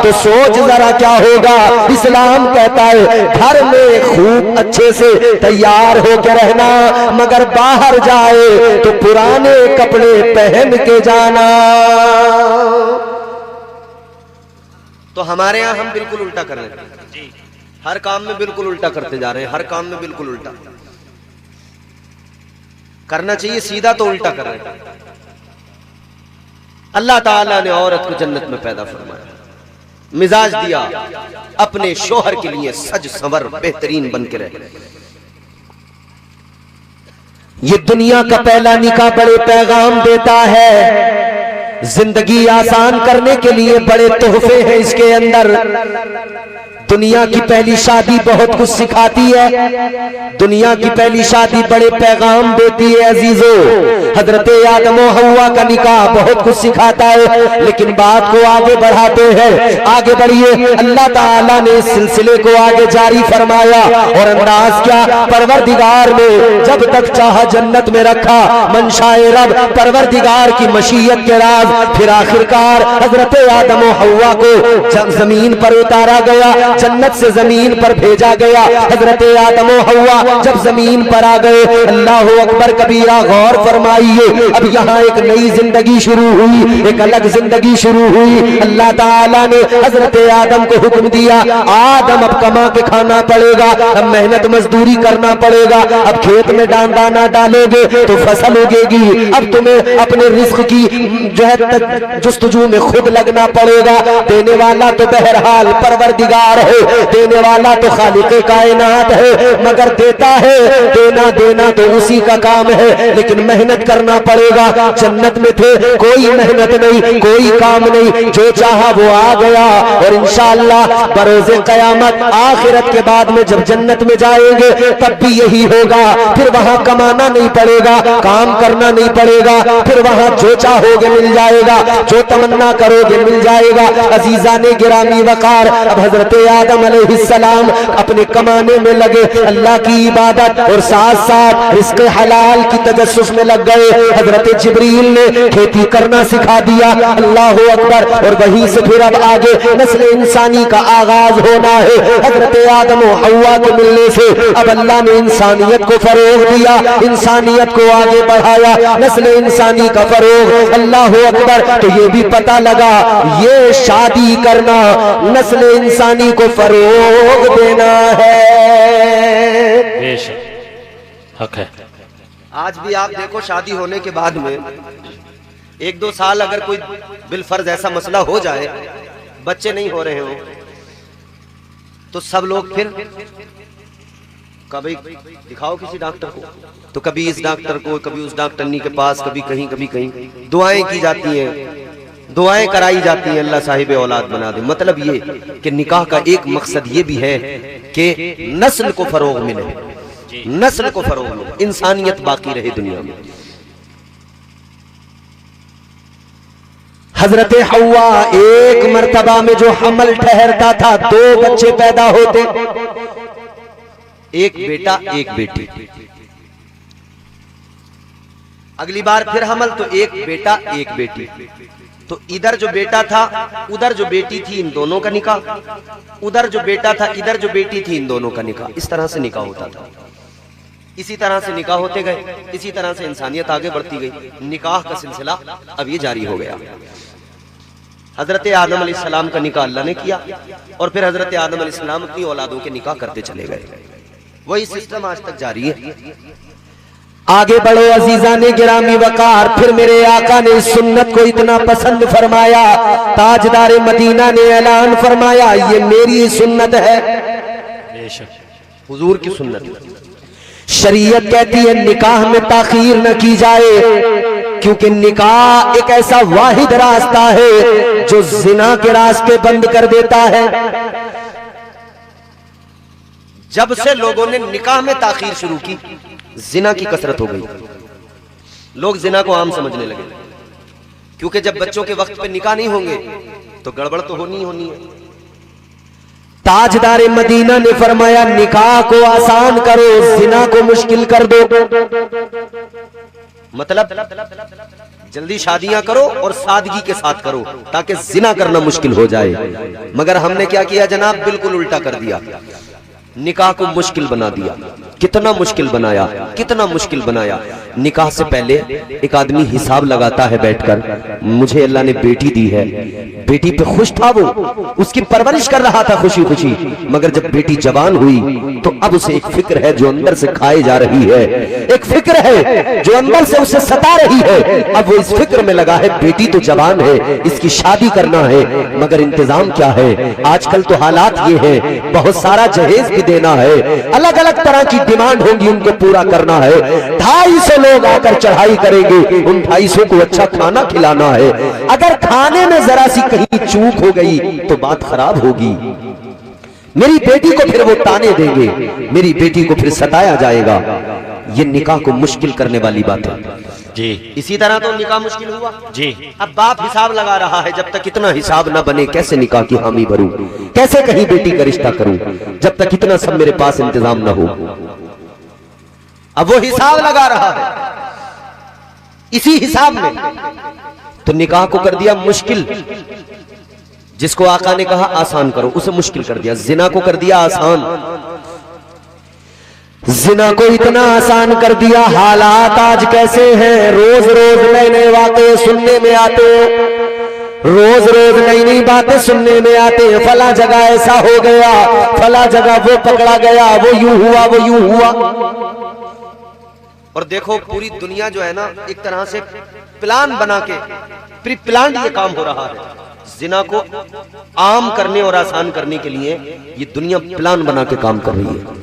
तो सोच जरा क्या होगा। इस्लाम कहता है घर में खूब अच्छे से तैयार होकर रहना, मगर बाहर जाए तो पुराने कपड़े पहन के जाना। तो हमारे यहां हम बिल्कुल उल्टा कर रहे हैं, हर काम में बिल्कुल उल्टा करते जा रहे हैं, हर काम में बिल्कुल उल्टा करना चाहिए, सीधा तो उल्टा कर रहे हैं। अल्लाह ताला ने औरत को जन्नत में पैदा फरमाया, मिजाज दिया अपने शोहर के लिए सज संवर बेहतरीन बन के रहे। ये दुनिया का पहला निकाह बड़े पैगाम देता है, जिंदगी आसान करने के लिए बड़े तोहफे हैं इसके अंदर। दुनिया की पहली शादी बहुत कुछ सिखाती है, दुनिया की पहली शादी बड़े पैगाम देती है अजीजों। हजरत आदम और हव्वा का निकाह बहुत कुछ सिखाता है, लेकिन बात को आगे बढ़ाते हैं। आगे बढ़िए, अल्लाह ताला ने इस सिलसिले को आगे जारी फरमाया और अंदाज क्या, परवरदिगार ने जब तक चाहा जन्नत में रखा, मंशाए रब परवरदिगार की मशीयत के राज, फिर आखिरकार हजरत आदम और हव्वा को जमीन पर उतारा गया, जन्नत से जमीन पर भेजा गया। हजरत आदम और हव्वा जब जमीन पर आ गए, अल्लाह अकबर कबीरा, गौर फरमाइए, अब यहाँ एक नई जिंदगी शुरू हुई, एक अलग जिंदगी शुरू हुई। अल्लाह ताला ने हजरत आदम को हुक्म दिया, आदम अब कमा के खाना पड़ेगा, अब मेहनत मजदूरी करना पड़ेगा, अब खेत में दाना डालोगे तो फसल उगेगी, अब तुम्हें अपने रिस्क की जो है जुस्तजू में खुद लगना पड़ेगा। देने वाला तो बहरहाल परवरदिगार है, देने वाला तो खालिक़े कायनात है, मगर देता है, देना तो उसी का काम है, लेकिन मेहनत करना पड़ेगा। जन्नत में थे, कोई मेहनत नहीं, कोई काम नहीं, जो चाहा वो आ गया। और इंशाअल्लाह बरोज़े क़यामत आखिरत के बाद में जब जन्नत में जाएंगे तब भी यही होगा, फिर वहां कमाना नहीं पड़ेगा, काम करना नहीं पड़ेगा, फिर वहां जो चाहोगे मिल जाएगा, जो तमन्ना करोगे मिल जाएगा। अजीजा ने गिरामी वकार, अब हजरत आदम अलैहिस्सलाम अपने कमाने में लगे, अल्लाह की इबादत और साथ साथ रिस्क हलाल की तजस्सुस में लग गए। हजरत जिब्रील ने खेती करना सिखा दिया, अल्लाह अकबर। और वहीं से फिर अब आगे नस्ल इंसानी का आगाज होना है। हजरत आदम और हव्वा के मिलने से अब अल्लाह ने इंसानियत को फरोग दिया, इंसानियत को आगे बढ़ाया, नस्ल इंसानी का फरोग, अल्लाह अकबर। तो ये भी पता लगा ये शादी करना नस्ल इंसानी को फरोग देना है। बेशक हक है। आज भी आप देखो, शादी होने के बाद में 1-2 साल अगर कोई बिलफर्ज ऐसा मसला हो जाए, बच्चे नहीं हो रहे हो, तो सब लोग फिर कभी दिखाओ किसी डॉक्टर को, तो कभी इस डॉक्टर को, कभी उस डॉक्टरनी के पास, कभी कहीं दुआएं की जाती हैं, दुआएं कराई जाती हैं, अल्लाह साहिब औलाद बना दे। मतलब ये कि निकाह का एक मकसद ये भी है कि नस्ल को फरोग मिले, नस्ल को फरोग मिले, इंसानियत बाकी रहे दुनिया में। हजरत हव्वा एक मर्तबा में जो हमल ठहरता था, 2 बच्चे पैदा होते, एक बेटा एक बेटी। अगली बार फिर हमल तो एक बेटा एक बेटी। तो इधर जो बेटा था उधर जो बेटी थी, इन दोनों का निकाह, उधर जो बेटा था इधर जो बेटी थी, इन दोनों का निकाह। इस तरह से निकाह होता था। इसी तरह से निकाह होते गए, इसी तरह से इंसानियत आगे बढ़ती गई। निकाह का सिलसिला अब ये जारी हो गया। हजरत आदम अलैहिस्सलाम का निकाह अल्लाह ने किया और फिर हजरत आदम अलैहिस्सलाम अपनी औलादों के निकाह करते चले गए। वही सिस्टम आज तक जारी है। आगे बढ़ो अजीजा ने गिरामी वकार, फिर मेरे आका ने इस सुन्नत को इतना पसंद फरमाया, ताजदार मदीना ने ऐलान फरमाया, ये मेरी सुन्नत है, हुजूर की सुन्नत। शरीयत कहती है निकाह में ताखीर न की जाए, क्योंकि निकाह एक ऐसा वाहिद रास्ता है जो जिना के रास्ते बंद कर देता है। जब से लोगों ने निकाह में ताखीर शुरू की, जिना की कसरत हो गई। लोग जिना को आम समझने लगे, क्योंकि जब बच्चों के वक्त पे निकाह नहीं होंगे तो गड़बड़ तो होनी है। ताजदार मदीना ने फरमाया निकाह को आसान करो, जिना को मुश्किल कर दो। मतलब जल्दी शादियां करो और सादगी के साथ करो ताकि जिना करना मुश्किल हो जाए। मगर हमने क्या किया जनाब, बिल्कुल उल्टा कर दिया। निकाह को मुश्किल बना दिया। कितना मुश्किल बनाया, कितना मुश्किल बनाया। निकाह से पहले एक आदमी हिसाब लगाता है बैठकर, मुझे अल्लाह ने बेटी दी है, बेटी पे खुश था, वो उसकी परवरिश कर रहा था खुशी खुशी। मगर जब बेटी जवान हुई तो अब उसे एक फिक्र है जो अंदर से खाई जा रही है, एक फिक्र है जो अंदर से उसे सता रही है। अब वो इस फिक्र में लगा है, बेटी तो जवान है, इसकी शादी करना है, मगर इंतजाम क्या है। आजकल तो हालात ये है, बहुत सारा जहेज भी देना है, अलग अलग तरह की डिमांड होगी, उनको पूरा करना है। 250 लोग आकर चढ़ाई करेंगे, उन 250 को अच्छा खाना खिलाना है। अगर खाने में जरा सी कहीं चूक हो गई तो बात खराब होगी। मेरी बेटी को फिर वो ताने देंगे, मेरी बेटी को फिर सताया जाएगा। ये निकाह को मुश्किल करने वाली बात है जी। इसी तरह तो निकाह मुश्किल हुआ जी। अब बाप हिसाब लगा रहा है, जब तक इतना हिसाब ना बने कैसे निकाह की हामी भरूं, कैसे कहीं बेटी का रिश्ता करूं, जब तक इतना सब मेरे पास इंतजाम ना हो। अब वो हिसाब लगा रहा है, इसी हिसाब में तो निकाह को कर दिया मुश्किल। जिसको आका ने कहा आसान करो, उसे मुश्किल कर दिया। जिना को कर दिया आसान, जिना को इतना आसान कर दिया। हालात आज कैसे हैं, रोज रोज नए नए वाक़े सुनने में आते हैं, रोज रोज नई नई बातें सुनने में आते हैं। फला जगह ऐसा हो गया, फला जगह वो पकड़ा गया, वो यूं हुआ, वो यूं हुआ। और देखो पूरी दुनिया जो है ना, एक तरह से प्लान बना के प्री प्लान ये काम हो रहा है। जिना को आम करने और आसान करने के लिए ये दुनिया प्लान बना के काम कर रही है।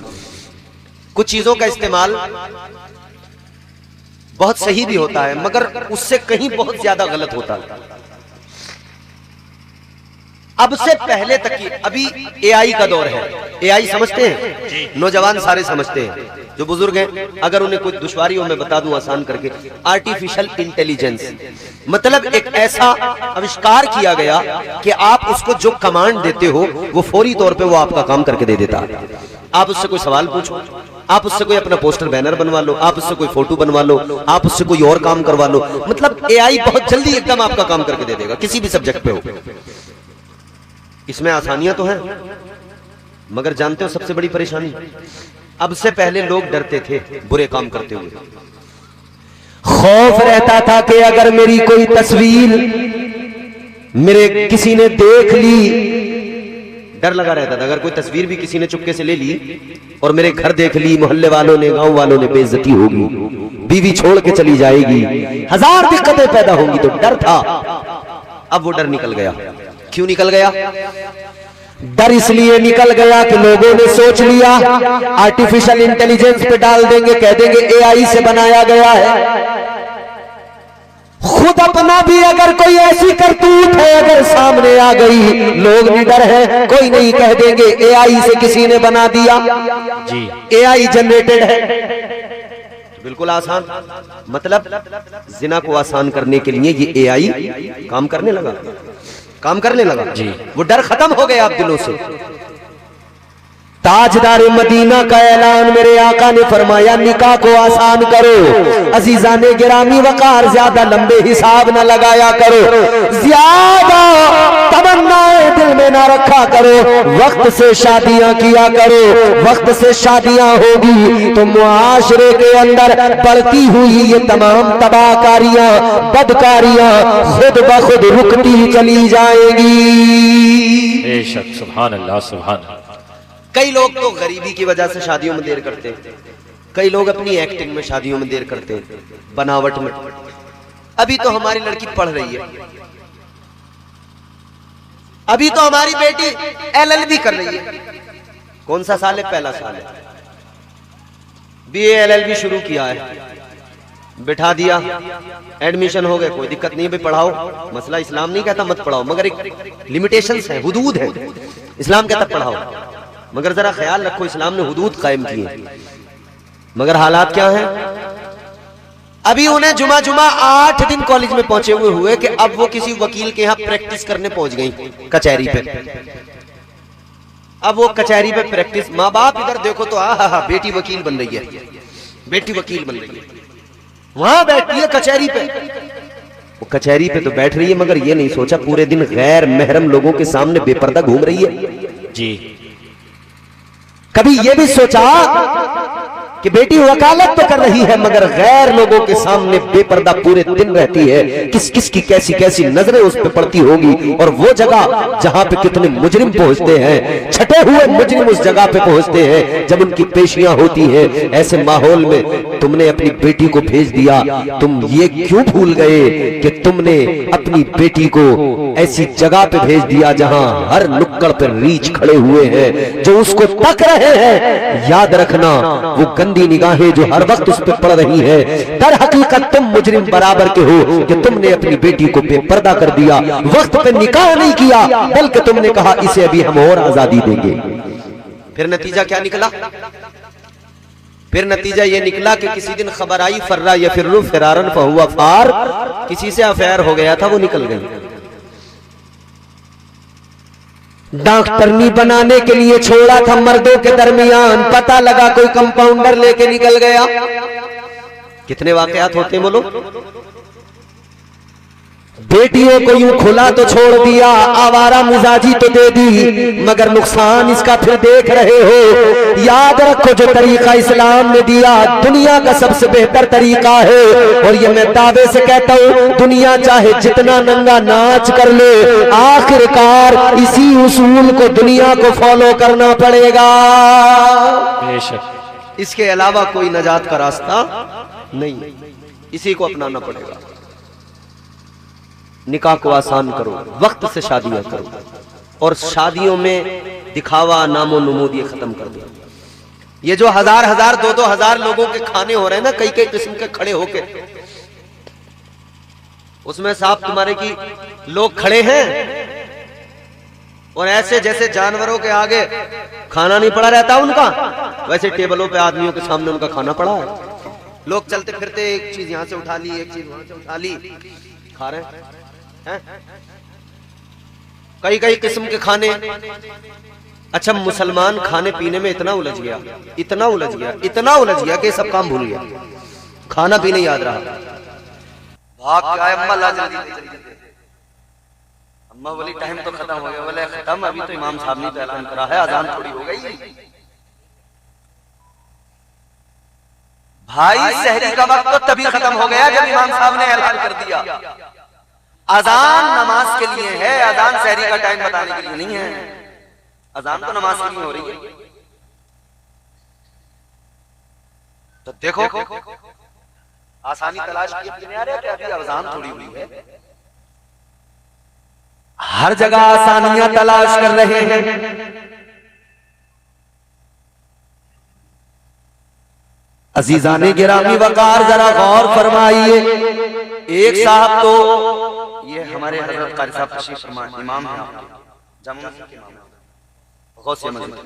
कुछ चीजों का इस्तेमाल बहुत सही भी होता है, मगर उससे कहीं बहुत ज्यादा गलत होता है। अब से पहले तक की, अभी एआई का दौर है। एआई समझते हैं नौजवान, सारे समझते हैं। जो बुजुर्ग हैं, अगर उन्हें कुछ दुश्वारी हो मैं बता दूं आसान करके, आर्टिफिशियल इंटेलिजेंस मतलब एक ऐसा आविष्कार किया गया कि आप उसको जो कमांड देते हो वो फौरी तौर पे वो आपका काम करके दे देता है। आप उससे कोई सवाल पूछो, आप उससे कोई अपना पोस्टर बैनर बनवा लो, आप उससे कोई फोटो बनवा लो, आप उससे कोई और काम करवा लो। मतलब एआई बहुत जल्दी एकदम आपका काम करके दे देगा, किसी भी सब्जेक्ट पे हो। इसमें आसानियां तो हैं, मगर जानते हो सबसे बड़ी परेशानी, अब से पहले लोग डरते थे बुरे काम करते हुए। खौफ रहता था कि अगर मेरी कोई तस्वीर मेरे किसी ने देख ली, डर लगा रहता था, अगर कोई तस्वीर भी किसी ने चुपके से ले ली और मेरे घर देख ली, मोहल्ले वालों ने, गांव वालों ने, बेइज्जती होगी, बीवी छोड़ के चली जाएगी, हजार दिक्कतें पैदा होंगी, तो डर था। अब वो डर निकल गया। क्यों निकल गया? डर इसलिए निकल गया कि लोगों ने सोच लिया आर्टिफिशियल इंटेलिजेंस पे डाल देंगे, कह देंगे एआई से बनाया गया है। खुद अपना भी अगर कोई ऐसी करतूत है अगर सामने आ गई, लोग निडर हैं, कोई नहीं, कह देंगे एआई से किसी ने बना दिया जी, एआई जनरेटेड है। बिल्कुल आसान, मतलब जिना को आसान करने के लिए ये एआई काम करने लगा जी। वो डर खत्म हो गया आप दिलों से। ताजदार मदीना का ऐलान मेरे आका ने फरमाया, निकाह को आसान करो, अजीजाने गिरामी वकार, ज्यादा लंबे हिसाब न लगाया करो, ज्यादा तमन्नाएं दिल में ना रखा करो, वक्त से शादियां किया करो। वक्त से शादियां होगी तो मुआशरे के अंदर बढ़ती हुई ये तमाम तबाहकारियां, बदकारियां खुद ब खुद रुकती चली जाएगी। बेशक, सुभान अल्लाह, सुभान अल्लाह। कई लोग तो गरीबी की वजह से शादियों में देर करते हैं, कई लोग अपनी एक्टिंग में शादियों में देर करते हैं, बनावट में। अभी तो हमारी लड़की पढ़ रही है, अभी तो हमारी बेटी एलएलबी कर रही है। कौन सा साल है? पहला साल है। बीए एलएलबी शुरू किया है, बिठा दिया, एडमिशन हो गए, कोई दिक्कत नहीं है, पढ़ाओ। मसला इस्लाम नहीं कहता मत पढ़ाओ, मगर एक लिमिटेशंस है, हुदूद है। इस्लाम कहता पढ़ाओ, मगर जरा ख्याल रखो इस्लाम ने हुदूद कायम किए। मगर हालात क्या हैं? अभी उन्हें जुमा 8 दिन कॉलेज में पहुंचे हुए कि अब वो किसी वकील के यहाँ प्रैक्टिस करने पहुंच गई, कचहरी पे। अब वो कचहरी पे प्रैक्टिस, माँ बाप इधर देखो तो बेटी वकील बन रही है, बेटी वकील बन रही है, वहां बैठी है कचहरी पे। वो कचहरी पे तो बैठ रही है, मगर ये नहीं सोचा पूरे दिन गैर महरम लोगों के सामने बेपर्दा घूम रही है जी। कभी ये भी सोचा कि बेटी वकालत तो कर रही है, मगर गैर लोगों के सामने बेपर्दा पूरे दिन रहती है, किस किस की कैसी कैसी नजरें उस पर पड़ती होगी। और वो जगह जहां पे कितने मुजरिम पहुंचते हैं, छठे हुए मुजरिम उस जगह पे पहुंचते हैं जब उनकी पेशियां होती हैं। ऐसे माहौल में तुमने अपनी बेटी को भेज दिया। तुम ये क्यों भूल गए कि तुमने अपनी बेटी को ऐसी जगह पे भेज दिया जहां हर नुक्कड़ पर रीछ खड़े हुए हैं जो उसको तक रहे हैं। याद रखना, वो गंदी निगाहें जो हर वक्त उस पर पड़ रही है, दर हकीकत तुम मुजरिम बराबर के हो कि तुमने अपनी बेटी को बेपर्दा कर दिया, वक्त पे निकाह नहीं किया, बल्कि तुमने कहा इसे अभी हम और आजादी देंगे। फिर नतीजा क्या निकला? फिर नतीजा ये निकला कि किसी दिन खबर आई, फर्रा यफिर्रु फिरारन फहुवा फार, किसी से अफेयर हो गया था, वो निकल गई। डॉक्टरनी बनाने के लिए छोड़ा था मर्दों के दरमियान, पता लगा कोई कंपाउंडर लेके निकल गया। कितने वाकयात होते हैं बोलो। बेटियों को यूं खुला तो छोड़ दिया, आवारा मिजाजी तो दे दी, मगर नुकसान इसका फिर देख रहे हो। याद रखो, जो तरीका इस्लाम ने दिया दुनिया का सबसे बेहतर तरीका है। और ये मैं दावे से कहता हूँ, दुनिया चाहे जितना नंगा नाच कर ले, आखिरकार इसी उसूल को दुनिया को फॉलो करना पड़ेगा। इसके अलावा कोई नजात का रास्ता नहीं, इसी को अपनाना पड़ेगा। निकाह को आसान करो, वक्त से शादियां करो, और शादियों में दिखावा, नामो नमूद ये खत्म कर दो। ये जो हजार 2,000 लोगों के खाने हो रहे हैं ना, कई किस्म के खड़े होके, उसमें साफ तुम्हारे की लोग खड़े हैं और ऐसे जैसे जानवरों के आगे खाना नहीं पड़ा रहता उनका, वैसे टेबलों पे आदमियों के सामने उनका खाना पड़ा है। लोग चलते फिरते एक चीज यहां से उठा ली, एक चीज वहां से उठा ली, खा रहे हैं। कई किस्म के खाने। अच्छा, मुसलमान खाने पीने में इतना उलझ गया, इतना उलझ गया कि सब काम भूल गया, खाना पीने याद रहा। भाग के आए, अम्मा ला जल्दी, अम्मा बोली टाइम तो खत्म हो गया। बोले खत्म, अभी तो इमाम साहब ने ऐलान करा है, अजान थोड़ी हो गई। भाई सहरी का वक्त तो तभी खत्म हो गया जब इमाम साहब ने ऐलान कर दिया। अजान नमाज के लिए है, अजान सहरी का टाइम बताने के लिए नहीं है। अजान तो नमाज की नहीं हो रही है। तो देखो आसानी तलाश की आ रहे अभी अजान थोड़ी हुई है। हर जगह आसानियां तलाश कर रहे हैं। अजीजाने गिरामी वकार जरा गौर फरमाइए। एक साहब तो ये हमारे हजरत कारी साहब तशरीफ फरमा इमाम हैं जामा मस्जिद के इमाम गौसिया मस्जिद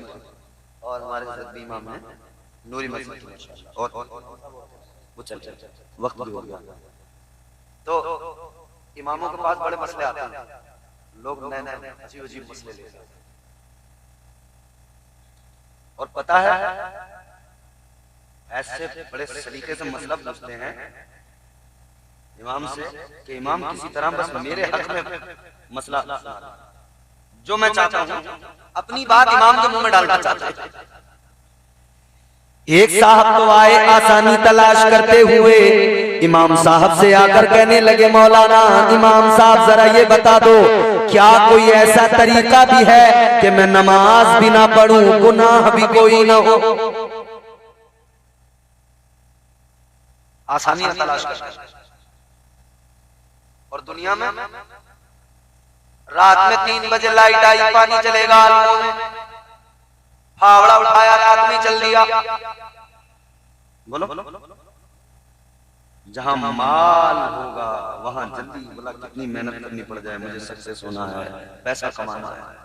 और हमारे हजरत भी इमाम हैं नूरी मस्जिद माशाअल्लाह। और वो चल वक्त भी हो गया। तो इमामों के पास बड़े मसले आते हैं, लोग नए नए अजीब अजीब मसले लेते हैं। और पता है ऐसे बड़े सलीके से मसला पूछते हैं इमाम से कि इमाम किसी तरह बस मेरे हक में मसला जो मैं चाहता हूं अपनी बात इमाम के मुंह में डालना चाहता हूं। एक साहब तो आए आसानी तलाश करते हुए इमाम साहब से आकर कहने लगे मौलाना इमाम साहब जरा ये बता दो क्या कोई ऐसा तरीका भी है कि मैं नमाज भी ना पढ़ूं गुनाह भी कोई ना हो। आसानियां तलाश कर और दुनिया में रात में 3 बजे लाइट आई पानी चलेगा आलमों में फावड़ा उठाया रात में चल दिया। बोलो जहां माल होगा वहां जल्दी बोला कितनी मेहनत करनी पड़ जाए मुझे सक्सेस होना है पैसा कमाना है।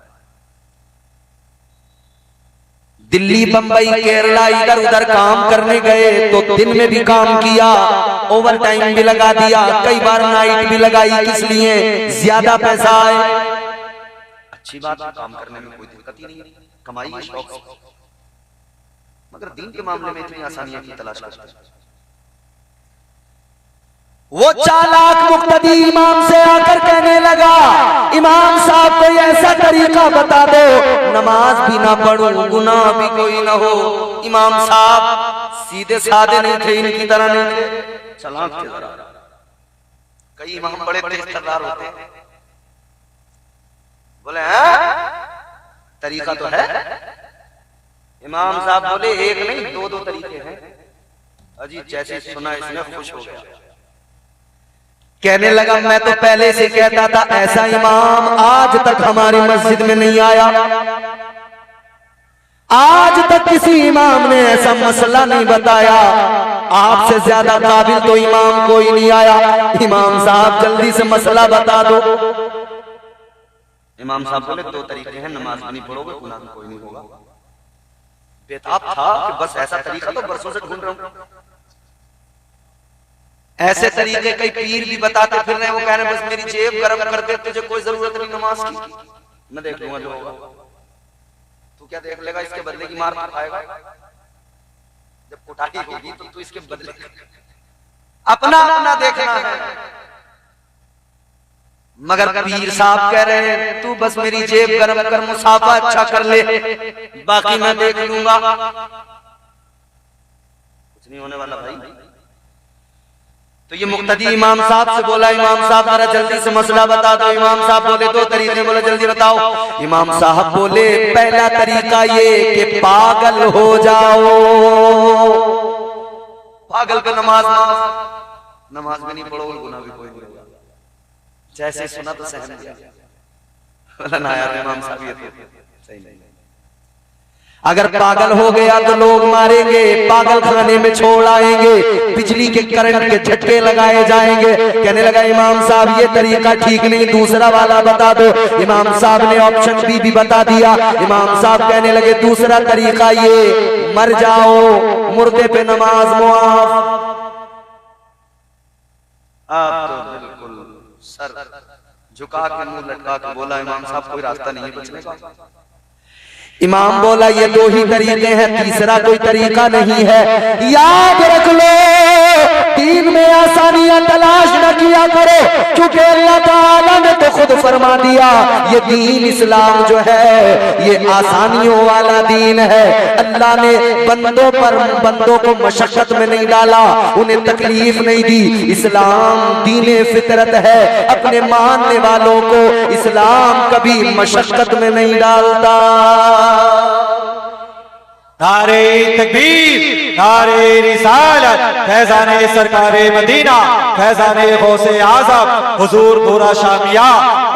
दिल्ली बंबई केरला इधर उधर काम करने गए तो दिन में भी काम किया ओवर टाइम भी लगा दिया कई बार नाइट भी लगाई किस लिए ज्यादा पैसा आए। अच्छी बात है काम करने में कोई दिक्कत ही नहीं कमाई है शौक से। मगर दीन के मामले में इतनी आसानियां की तलाश करते हैं। वो चालाक मुक्तदी इमाम से आकर कहने लगा इमाम साहब कोई ऐसा तरीका बता दो नमाज भी ना पढ़ूं गुनाह भी कोई ना हो। इमाम साहब सीधे साधे नहीं थे इनकी तरह नहीं थे चालाक थे जरा। कई इमाम बड़े तेज तर्रार होते हैं। बोले हैं तरीका तो है। इमाम साहब बोले एक नहीं 2 तरीके हैं। अजी जैसे सुना इसने खुश हो गया। कहने लगा मैं तो पहले से कहता था ऐसा इमाम आज तक हमारी मस्जिद में नहीं आया। आज तक किसी इमाम ने ऐसा मसला नहीं बताया। आपसे ज्यादा काबिल तो इमाम कोई नहीं आया। इमाम साहब जल्दी से मसला बता दो। इमाम साहब बोले 2 तरीके हैं नमाज भी नहीं पढ़ोगे गुनाह भी कोई नहीं होगा। बेताब था कि बस ऐसा तरीका तो बरसों से ढूंढ रहा हूं। ऐसे तरीके कई पीर भी बताते फिर रहे वो कह रहे बस मेरी जेब गर्म कर दे तुझे कोई जरूरत नहीं नमाज की मैं देख लूंगा जो होगा। तू क्या देख लेगा इसके बदले की मार तो खाएगा। जब कुटाई होगी तो तू इसके बदले अपना अपना देखना है। मगर पीर साहब कह रहे हैं तू बस मेरी जेब गर्म कर मुसाफा अच्छा कर ले बाकी मैं देख लूंगा। कुछ नहीं होने वाला भाई। तो ये मुक्तदी इमाम साहब से बोला इमाम साहब जरा जल्दी से मसला बता दो। इमाम साहब बोले 2 तरीके बोले जल्दी बताओ। इमाम साहब बोले पहला तरीका ये कि पागल हो जाओ। पागल पे नमाज भी नहीं पढ़ोगे गुनाह भी कोई नहीं होगा। जैसे सुना तो सहन किया ना यार इमाम साहब ये तो सही नहीं। अगर पागल हो गया तो लोग मारेंगे पागल खाने में छोड़ आएंगे बिजली के करंट के झटके लगाए जाएंगे। कहने लगा इमाम साहब ये तरीका ठीक नहीं दूसरा वाला बता दो। इमाम साहब ने ऑप्शन बी भी बता दिया। इमाम साहब कहने लगे दूसरा तरीका ये मर जाओ मुर्दे पे नमाज मुआफ। आप तो बिल्कुल सर झुका के मुंह लटका के बोला इमाम साहब कोई रास्ता नहीं है बचने का। इमाम बोला ये 2 ही तरीके हैं तीसरा कोई तरीका नहीं है। याद रख लो दीन में आसानियां तलाश न किया करो क्योंकि अल्लाह ताला ने तो खुद फरमा दिया ये दीन इस्लाम जो है ये आसानियों वाला दीन है। अल्लाह ने बंदों को मशक्कत में नहीं डाला उन्हें तकलीफ नहीं दी। इस्लाम दीन फितरत है अपने मानने वालों को इस्लाम कभी मशक्कत में नहीं डालता। नारे तकबीर, नारे रिसालत, फैजाने सरकारे मदीना, फैजाने गौसे आजम हुजूर पूरा शामिया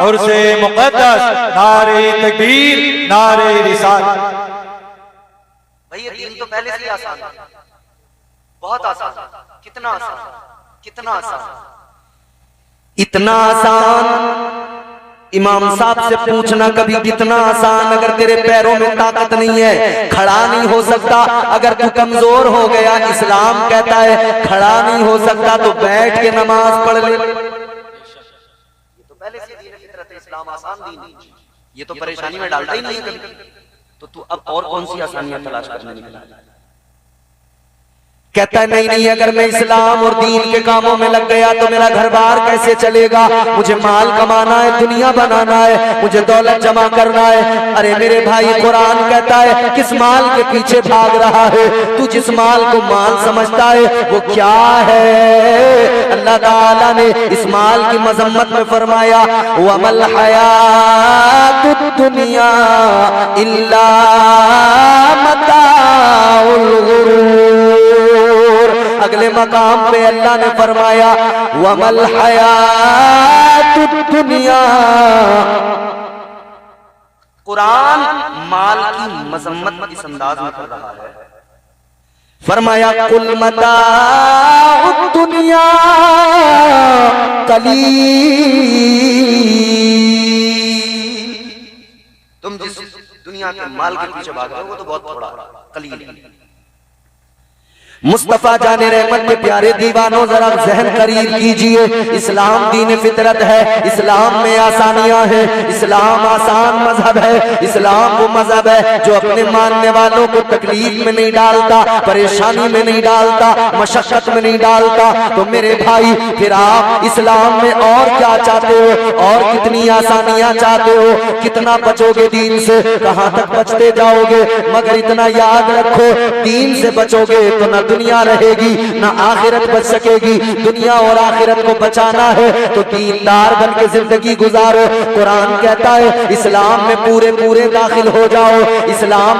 और से मुक़द्दस, नारे तकबीर, नारे रिसालत। भाई ये दीन तो पहले से ही आसान है, बहुत आसान। कितना आसान, कितना आसान, इतना आसान। इमाम साहब से पूछना कभी कितना आसान। अगर तेरे पैरों में ताकत नहीं है, खड़ा नहीं हो सकता, अगर तू कमजोर हो गया, इस्लाम कहता है खड़ा नहीं हो सकता तो बैठ के नमाज पढ़ ले। ये तो पहले से दीन फितरत है, इस्लाम आसान दीन है, ये तो परेशानी में डालता ही नहीं है कभी। तो तू अब और कौन सी आसानियां तलाश करने निकला? कहता है नहीं नहीं, अगर मैं इस्लाम और दीन के कामों में लग गया तो मेरा घर बार कैसे चलेगा? मुझे माल कमाना है, दुनिया बनाना है, मुझे दौलत जमा करना है। अरे मेरे भाई, कुरान कहता है किस माल के पीछे भाग रहा है? तू जिस माल को माल समझता है वो क्या है? अल्लाह ताला ने इस माल की मजम्मत में फरमाया वमल हयातुद दुनिया इल्ला मताउल गुरूर। अगले मकाम पे अल्लाह ने फरमाया वमल हयातुद दुनिया। कुरान माल की मजम्मत इस अंदाज में कर रहा है, फरमाया कुल मताउद दुनिया कलील। तुम जिस दुनिया के माल के पीछे भाग रहे हो वो तो बहुत थोड़ा, कलील है। मुस्तफा जाने रहमत के प्यारे दीवानों, जरा जहन करीब कीजिए। इस्लाम दीन फितरत है, इस्लाम में आसानियां हैं, इस्लाम आसान मजहब है। इस्लाम वो मजहब है जो अपने मानने वालों को तकलीफ में नहीं डालता, परेशानी में नहीं डालता, मशक्कत में नहीं डालता। तो मेरे भाई, फिर आप इस्लाम में और क्या चाहते हो? और कितनी आसानियां चाहते हो? कितना बचोगे दीन से? कहां तक बचते जाओगे? मगर इतना याद रखो, दीन से बचोगे तो न दुनिया रहेगी ना आखिरत बच सकेगी। दुनिया और आखिरत को बचाना है तो दीनदार बन के जिंदगी गुजारो। कुरान कहता है इस्लाम में पूरे पूरे दाखिल हो जाओ, इस्लाम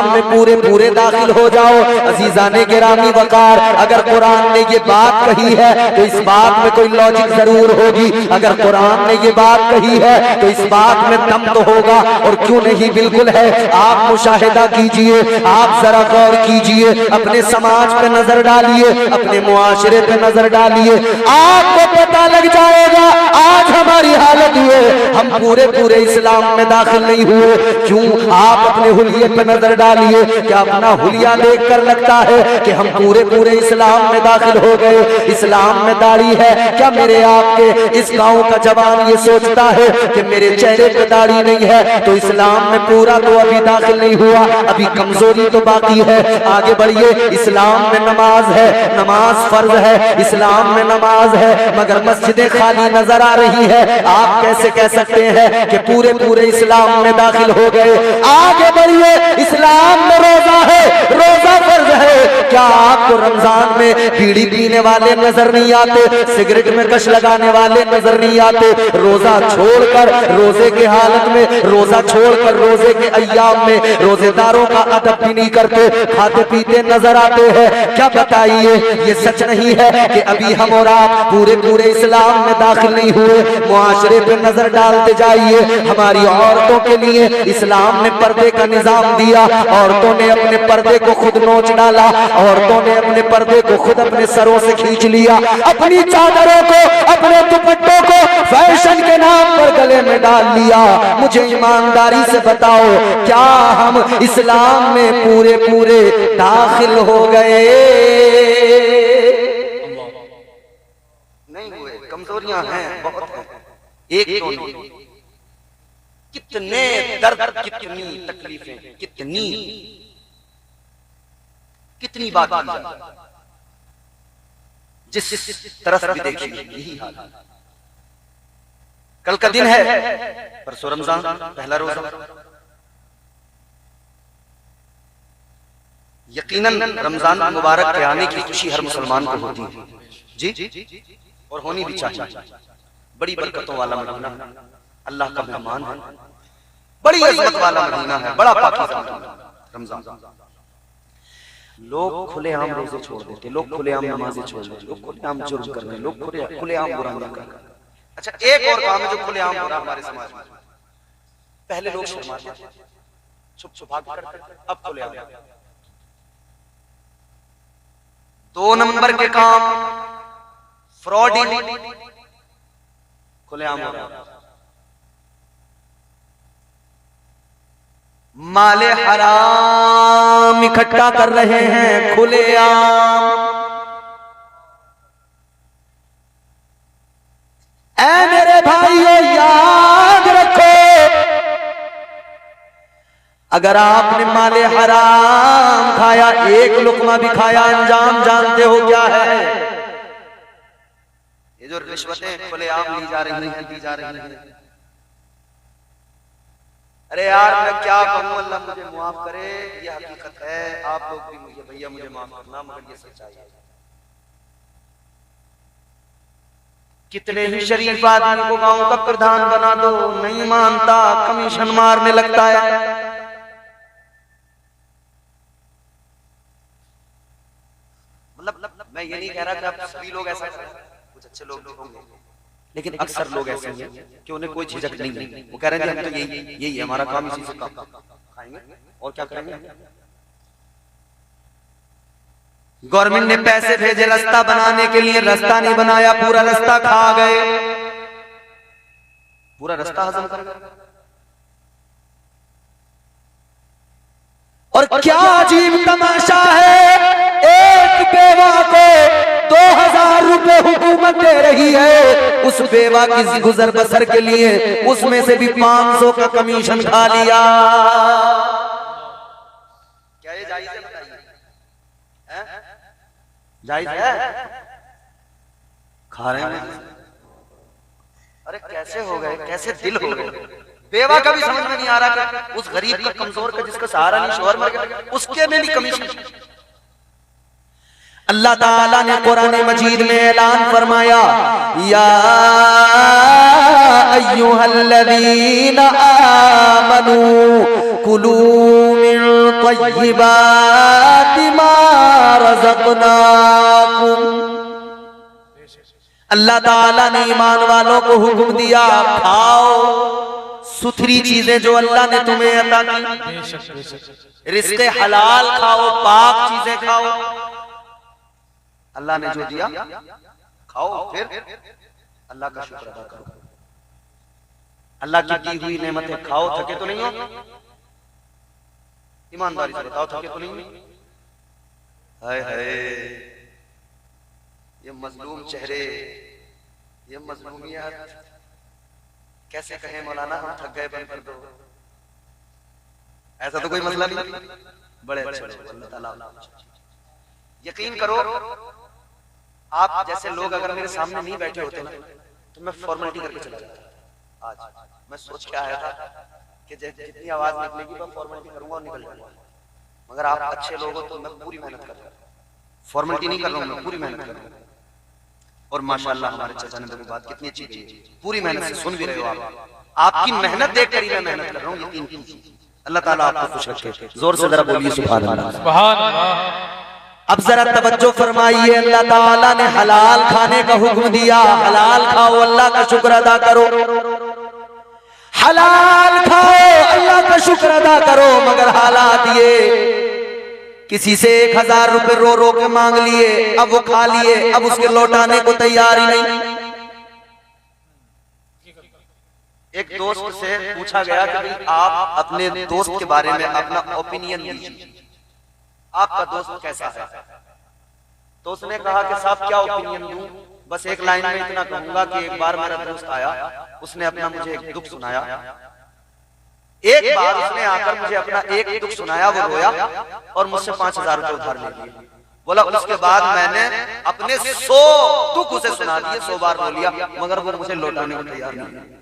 में पूरे पूरे दाखिल हो जाओ। अजीजाने गिरामी वकार, अगर कुरान ने ये बात कही है तो इस बात में कोई लॉजिक जरूर होगी। अगर कुरान ने ये बात कही है तो इस बात में दम तो होगा, और क्यों नहीं, बिल्कुल है। आप मुशाहिदा कीजिए, आप जरा गौर कीजिए, अपने समाज पे नजर डालिए, अपने मुआशरे पे नजर डालिए, आपको पता लग जाएगा आज हमारी हालत हुए हम पूरे पूरे इस्लाम में दाखिल नहीं हुए। क्यों? आप अपने हुलिये पे नजर डालिए, क्या अपना हुलिया देखकर लगता है कि हम पूरे पूरे इस्लाम में दाखिल हो गए? इस्लाम में दाढ़ी है क्या मेरे आपके? इस गांव का जवान ये सोचता है कि मेरे चेहरे पे दाढ़ी नहीं है तो इस्लाम में पूरा तो अभी दाखिल नहीं हुआ, अभी कमजोरी तो बाकी है। आगे बढ़िए। इस्लाम में नमाज है, नमाज फर्ज है, इस्लाम में नमाज है, मगर मस्जिदें खाली नजर आ रही है। आप कैसे कह सकते हैं कि पूरे पूरे इस्लाम में दाखिल हो गए? आगे बढ़िए। इस्लाम में रोजा है, रोजा फर्ज है, क्या आपको रमजान में बीड़ी पीने वाले नजर नहीं आते? सिगरेट में कश लगाने वाले नजर नहीं आते? रोजा छोड़कर, रोजे के हालत में, रोजा छोड़कर रोजे के अय्याम में रोजेदारों का अदब भी नहीं करते, खाते पीते नजर आते हैं। क्या बताइए, ये सच नहीं है कि अभी हम और आप पूरे पूरे इस्लाम में दाखिल नहीं हुए? मुआशरे पे नजर डालते जाइए। हमारी औरतों के लिए इस्लाम ने पर्दे का निजाम दिया, औरतों ने अपने पर्दे को खुद नोच डाला, औरतों ने अपने पर्दे को खुद अपने सरों से खींच लिया, अपनी चादरों को, अपने दुपट्टों को फैशन के नाम पर गले में डाल लिया। मुझे ईमानदारी से बताओ, क्या हम इस्लाम में पूरे पूरे दाखिल हो गए? नहीं हुए, कमजोरियां हैं, बहुत हैं, एक तो नहीं। कितने दर्द, कितनी तकलीफें, कितनी बात जिस तरफ भी देखिए यही हाल है। कल का दिन है, परसों रमजान, पहला रोजा। यकीनन रमजान मुबारक के आने की खुशी हर मुसलमान को होती है जी, और होनी भी चाहिए। बड़ी बरकतों वाला महीना, अल्लाह का मेहमान है, बड़ी अज़मत वाला महीना है, बड़ा पाकीज़ा रमजान। लोग खुलेआम रोजे छोड़ देते, लोग खुलेआम नमाजें छोड़ देते, लोग खुलेआम जुर्म कर रहे हैं, लोग खुलेआम बुराइयां कर रहे हैं। अच्छा, एक और काम है जो खुलेआम हो रहा है हमारे समाज में। पहले लोग शर्माते थे, छुप छुपा कर करते, अब खुलेआम। 2 नंबर के काम फ्रॉडिंग खुलेआम हो रहा है। माले हराम इकट्ठा कर रहे हैं खुलेआम। ऐ मेरे भाइयों याद रखो, अगर आपने माले हराम खाया, एक लुकमा भी खाया, अंजाम जानते हो क्या है? ये जो रिश्वतें खुलेआम ली जा रही हैं, दी जा रही हैं। अरे यार मैं क्या कहूं, अल्लाह मुझे माफ करे, ये हकीकत है। आप लोग भी मुझे भैया मुझे माफ करना, मगर ये सच्चाई है। कितने ही शरीफ आदमी को गांव का प्रधान बना दो, नहीं मानता, कमीशन मारने लगता है। मतलब मैं ये नहीं कह रहा कि आप सभी लोग ऐसा करें, कुछ अच्छे लोग भी होंगे, लेकिन अक्सर लोग ऐसे हैं कि उन्हें कोई झिझक नहीं है। वो कह रहे हैं हम तो यही है हमारा काम, इसी से काम खाएंगे और क्या करेंगे। गवर्नमेंट ने पैसे भेजे रास्ता बनाने के लिए, रास्ता नहीं बनाया, पूरा रास्ता खा गए, पूरा रास्ता हजम कर गए। और क्या अजीब तमाशा है, एक बेवा को 2000 रुपए हुकूमत दे रही है, उस बेवा की गुजर बसर के लिए उसमें से भी 500 का कमीशन खा लिया। क्या ये जायज है? बताइए, जायज है? खा रहे हैं। अरे कैसे हो गए, कैसे दिल हो गए। बेवा का भी समझ में नहीं आ रहा कि उस गरीब का, कमजोर का, जिसका सहारा नहीं, शोहर मर गया, उसके में भी कमीशन। अल्लाह ताला ने कुरान मजीद में ऐलान फरमाया, या अय्युहल्लज़ीना आमनू कुलू मिन तय्यिबाति मा रज़क़नाकुम। अल्लाह ताला ने ईमान वालों को हुक्म दिया, खाओ सुथरी चीजें जो अल्लाह ने तुम्हें अता की, रिज़्क़े हलाल खाओ, पाक चीजें खाओ। अल्लाह ने जो दिया खाओ, फिर अल्लाह का शुक्र अदा करो। अल्लाह की दी हुई नेमतें खाओ, थके तो नहीं हो? ईमानदारी से बताओ, थके तो नहीं हो? हाय हाय, ये मजलूम चेहरे, ये मजलूमियत, कैसे कहें मौलाना हम थक गए, बंद कर दो। ऐसा तो कोई मसला नहीं, बड़े अच्छे लोग, अल्लाह ताला। यकीन करो, आप जैसे लोग अगर मेरे सामने नहीं बैठे होते ना, तो मैं फॉर्मेलिटी करके चला जाता। आज मैं सोच के आया था कि जितनी आवाज निकलेगी मैं फॉर्मेलिटी करूंगा और निकल जाऊंगा, मगर आप अच्छे लोग हो तो मैं पूरी मेहनत कर रहा हूं, फॉर्मेलिटी नहीं कर रहा हूं, मैं पूरी मेहनत कर रहा हूं। और माशाल्लाह हमारे चाचा ने मेरी बात कितनी अच्छी की, पूरी मेहनत से सुन भी रहे हो आप। आपकी मेहनत देखकर ही मैं मेहनत कर रहा हूं, यकीन कीजिए। अल्लाह ताला आपको खुश रखे। जोर से जरा बोलिए सुभान अल्लाह, सुभान अल्लाह। अब जरा तवज्जो फरमाइए, अल्लाह ताला ने हलाल खाने का हुक्म दिया, हलाल खाओ, अल्लाह का शुक्र अदा करो। हलाल खाओ, अल्लाह का शुक्र अदा करो, मगर हालात ये, किसी से 1000 रुपए रो रो के मांग लिए, अब वो खा लिए, अब उसके लौटाने को तैयार ही नहीं। एक दोस्त से पूछा गया कि भाई आप अपने दोस्त के बारे में अपना ओपिनियन दीजिए, आपका दोस्त कैसा है? तो उसने कहा कि साहब क्या ओपिनियन दूं, बस एक लाइन में इतना कहूंगा कि एक बार मेरा दोस्त आया, उसने अपना मुझे एक दुख सुनाया। एक बार उसने आकर मुझे अपना एक दुख सुनाया, वो रोया और मुझसे 5000 रुपए उधार ले लिए। बोला उसके बाद मैंने अपने 100 दुख उसे सुना दिए, 100 बार रो लिया, मगर वो मुझे लौटाने को तैयार नहीं है।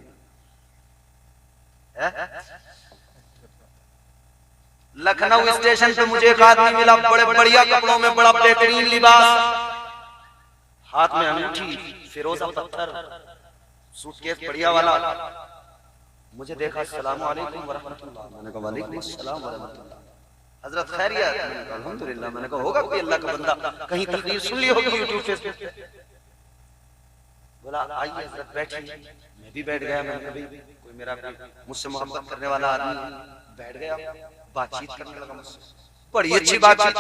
लखनऊ स्टेशन पे मुझे एक आदमी मिला, बड़े बढ़िया कपड़ों में, बड़ा बेहतरीन लिबास, हाथ में अंगूठी, फिरोजा पत्थर, सूटकेस बढ़िया वाला। मुझे देखा, अस्सलाम वालेकुम व रहमतुल्लाह, मैंने कहा वालेकुम अस्सलाम व रहमतुल्लाह। हजरत खैरियत? अल्हम्दुलिल्लाह। मैंने कहा होगा कोई अल्लाह का बंदा, कहीं तकरीर सुन ली होगी यूट्यूब फेसबुक पे। बोला आइए हजरत बैठिए। मैं भी बैठ गया। मैंने कहा कोई मेरा मुझसे मोहब्बत करने वाला आदमी, बैठ गया, बातचीत करने लगा मुझसे, बड़ी अच्छी बातचीत,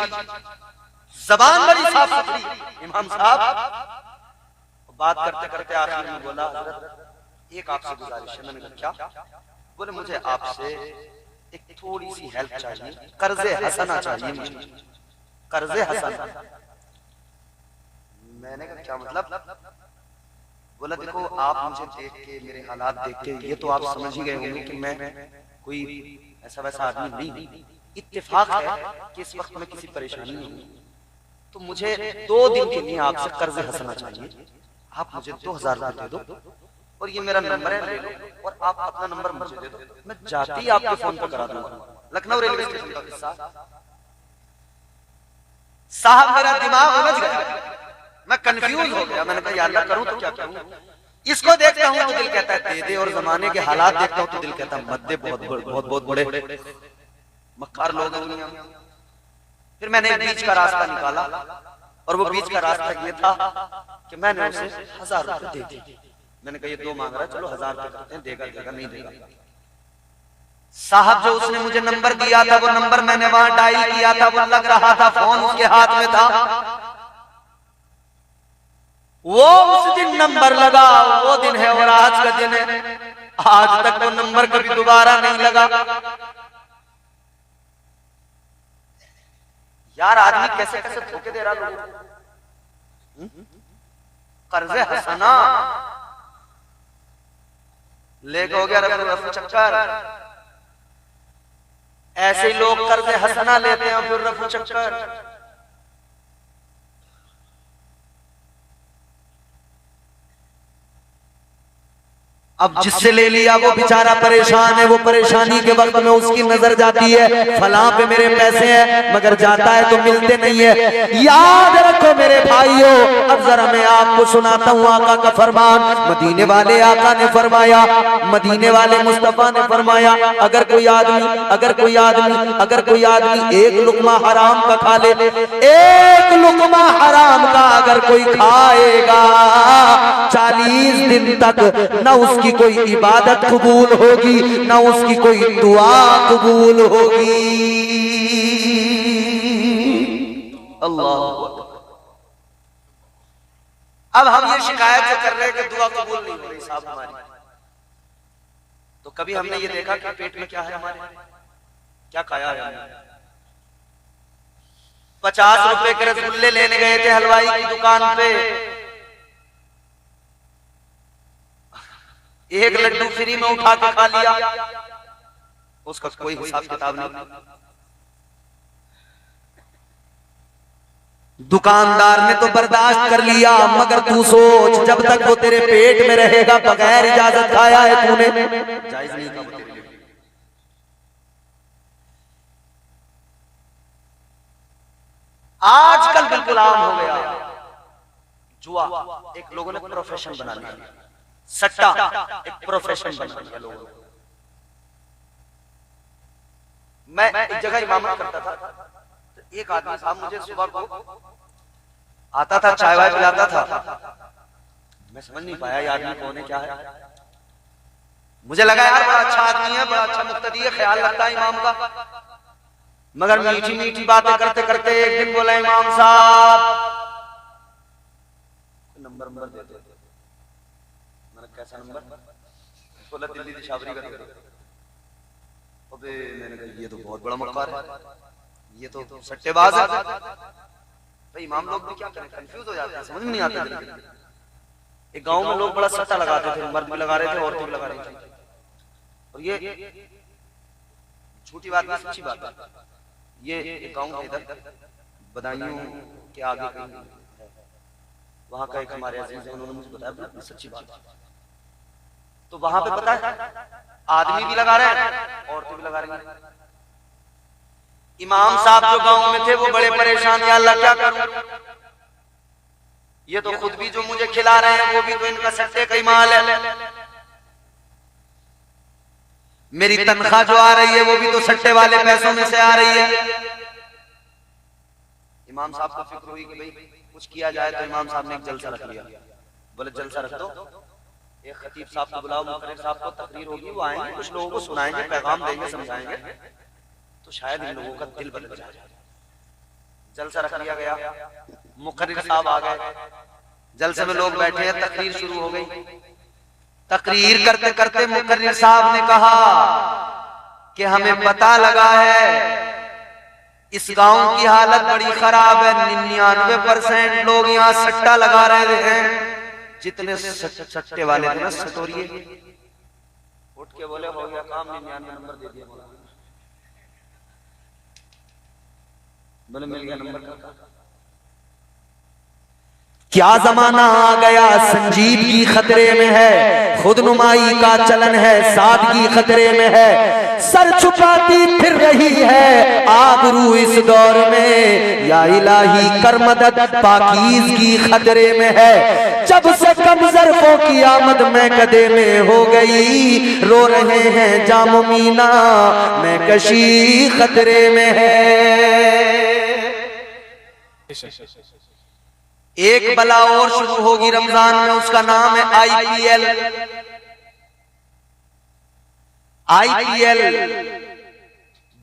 जबान बड़ी साफ सुथरी। इमाम साहब बात करते करते आखिर में बोला हजरत एक आपसे गुजारिश है। मैंने कहा क्या? बोले मुझे आपसे एक थोड़ी सी हेल्प चाहिए, कर्जे हसना चाहिए मुझे, कर्जे हसना। मैंने कहा क्या मतलब? बोला देखो आप मुझे देख के, मेरे हालात देख के ये तो आप समझ ही गए होंगे कि मैं कोई ऐसा वैसा आदमी नहीं। इत्तेफाक है कि इस वक्त मैं किसी परेशानी में हूँ, तो मुझे 2 दिन के लिए आपसे कर्ज हंसना चाहिए। आप मुझे 2000 रुपए दे दो और ये मेरा नंबर है, ले लो, और आप अपना नंबर मुझे दे दो, मैं जाते ही आपके फोन पर करा दूंगा। लखनऊ रेलवे स्टेशन का किस्सा। साहब मेरा दिमाग उलझ गया, मैं कंफ्यूज हो गया। मैंने कहा यार मैं करूं तो क्या करूं? इसको देखता हूं तो दिल कहता है दे दे, और जमाने के हालात देखता हूं तो दिल कहता है मत दे, बहुत बड़े मक्कार लोग हैं दुनिया में। फिर मैंने एक बीच का रास्ता निकाला, और वो बीच का रास्ता ये था कि मैंने उसे 1000 रुपए दे दिए। मैंने कहा ये 2 मांग रहा है, चलो 1000 रुपए करते हैं, देगा देगा नहीं देगा। साहब जो उसने मुझे नंबर दिया था, वो नंबर मैंने वहां डायल किया था, वो लग रहा था, फोन उसके हाथ में था, वो उस दिन नंबर लगा, वो दिन है और आज का दिन है। आज तक वो नंबर कभी दोबारा नहीं लगा। यार आदमी कैसे कैसे धोखे दे रहा लोगों को। कर्जे हसना लेके हो गया रफू चक्कर। ऐसे ही लोग कर्जे हसना लेते हैं फिर रफू चक्कर। अब जिससे ले लिया वो बेचारा परेशान है, वो परेशानी के वक्त में उसकी नजर जाती है फलां पे मेरे पैसे हैं, मगर जाता है तो मिलते नहीं है। याद रखो मेरे भाइयों, अब जरा मैं आपको सुनाता हूँ आका का फरमान। मदीने वाले आका ने फरमाया, मदीने वाले मुस्तफा ने फरमाया, अगर कोई आदमी एक लुकमा हराम का खा ले, एक लुकमा हराम का अगर कोई खाएगा, 40 दिन तक न उसकी कोई इबादत कबूल होगी, ना उसकी कोई दुआ कबूल होगी। अल्लाह। अब हम ये शिकायत जो कर रहे हैं कि दुआ कबूल नहीं हो रही साहब हमारी, तो कभी हमने ये देखा कि पेट में क्या है हमारे, क्या खाया है? 50 रुपए के रसगुल्ले लेने गए थे हलवाई की दुकान पे, एक लड्डू फ्री में उठा के खा लिया, उसका कोई हिसाब किताब नहीं। दुकानदार ने तो बर्दाश्त कर लिया, मगर तू सोच जब तक वो तेरे पेट में रहेगा बगैर इजाजत खाया है तूने, जायज नहीं था तेरे लिए। आजकल बिल्कुल आम हो गया जुआ, एक लोगों ने प्रोफेशन बना लिया, सट्टा एक प्रोफेशन बना लिया लोगों ने। मैं एक जगह इमामत करता था, तो एक आदमी साहब मुझे सुबह को आता था, चाय वाय पिलाता था। मैं समझ नहीं पाया ये आदमी कौन है, क्या है। मुझे लगा यार बड़ा अच्छा आदमी है, बड़ा अच्छा मुक्तदी है, ख्याल रखता है इमाम का। मगर मीठी मीठी बातें करते करते एक दिन बोला, इमाम साहब नंबर दे दो। मैंने कैसा नंबर? बोला दिल्ली दिशावरी का दे दो। अबे मैंने कहा ये तो बहुत बड़ा मक्कार है, ये तो सट्टेबाज है। भाई इमाम लोग भी क्या करें, कंफ्यूज हो जाते हैं, समझ में नहीं आता। एक गांव में लोग बड़ा सट्टा लगाते थे, मर्द भी लगा रहे थे, औरतें भी लगा रही थी। और ये झूठी बात नहीं, सच्ची बात है। ये एक गांव इधर बदायूं के आगे कहीं, वहां का एक हमारे अजीज है, उन्होंने मुझे बताया सच्ची बात। तो वहां पे पता है आदमी भी लगा रहे हैं, औरतें भी लगा रही हैं। इमाम साहब जो गांव में थे वो बड़े परेशान, या अल्लाह क्या करूं, ये तो खुद भी जो मुझे खिला रहे हैं वो भी तो इनका सट्टे का ही माल है, मेरी तनख्वाह जो आ रही है वो भी तो सट्टे वाले पैसों में से आ रही है। इमाम साहब को फिक्र हुई कि भाई कुछ किया जाए, तो इमाम साहब ने एक जलसा रख लिया। बोले जलसा रख दो, एक खतीब साहब को बुलाओ, मुकर्रिर साहब को तकरीर होगी, वो आएंगे, कुछ लोगों को सुनाएंगे, पैगाम देंगे, समझाएंगे, तो शायद इन लोगों का दिल बदल जाए। जलसा रख लिया गया, मुकर्रिर साहब आ गए, जलसे में लोग बैठे हैं, तकरीर शुरू हो गई। तकरीर करते करते मुकर्रिर साहब ने कहा कि हमें पता लगा है इस गांव की हालत बड़ी खराब है, 99% लोग यहाँ सट्टा लगा रहे हैं। जितने सट्टे वाले थे ना, सटोरिए, उठ के बोले हो गया काम, 99 नंबर दे दिया। बोले मिल गया नंबर। क्या जमाना आ गया, संजीदगी खतरे में है, खुदनुमाई का चलन है, सादगी खतरे में है, सर छुपाती फिर रही है आबरू इस दौर में, या इलाही कर मदद पाकीज़गी खतरे में है। जब से कम ज़र्फ़ों की आमद में कदे में हो गई, रो रहे हैं जामो मीना में कशी खतरे में है। एक बला और शुरू होगी रमजान में, उसका नाम है IPL।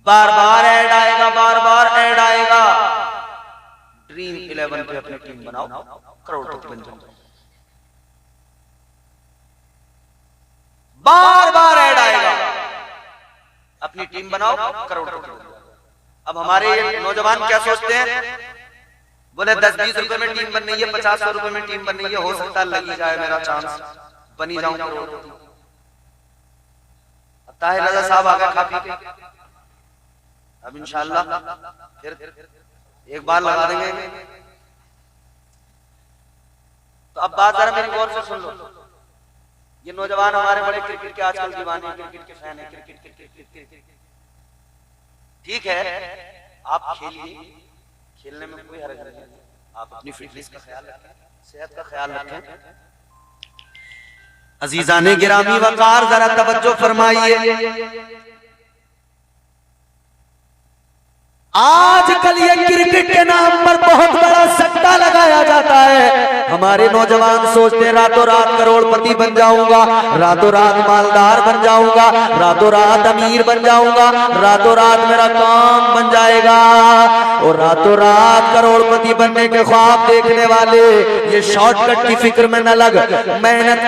बार बार ऐड आएगा, बार बार ऐड आएगा। ड्रीम 11 पे अपनी टीम बनाओ, करोड़पति बन जाओ। बार बार ऐड आएगा, अपनी टीम बनाओ, करोड़पति बन जाओ। अब हमारे नौजवान क्या सोचते हैं, बोले 10-20 रुपए में टीम बन रही है, 50 रुपए में टीम बन रही है, हो सकता है लगी जाए मेरा चांस, बनी जाऊं करोड़पति। ताहिर रजा साहब आ गए खा पी के, अब इंशाल्लाह फिर एक बार लगा देंगे। तो अब बात जरा मेरी गौर से सुन लो। ये नौजवान हमारे बड़े क्रिकेट के आजकल दीवाने, क्रिकेट के फैन है, क्रिकेट ठीक है, आप खेलिए, खेलने में कोई हर्ज नहीं है, आप अपनी फिटनेस का ख्याल रखें, सेहत का ख्याल रखें। अजीजाने गिरामी वकार, जरा तवज्जो फरमाइए। आजकल ये क्रिकेट के नाम पर बहुत बड़ा सट्टा लगाया जाता है। हमारे नौजवान सोचते हैं रातों रात करोड़पति बन जाऊंगा, रातों रात मालदार बन जाऊंगा, रातों रात अमीर बन जाऊंगा, रातों रात मेरा काम बन जाएगा। और रातों रात करोड़पति बनने के ख्वाब देखने वाले ये शॉर्टकट की फिक्र में न लग, मेहनत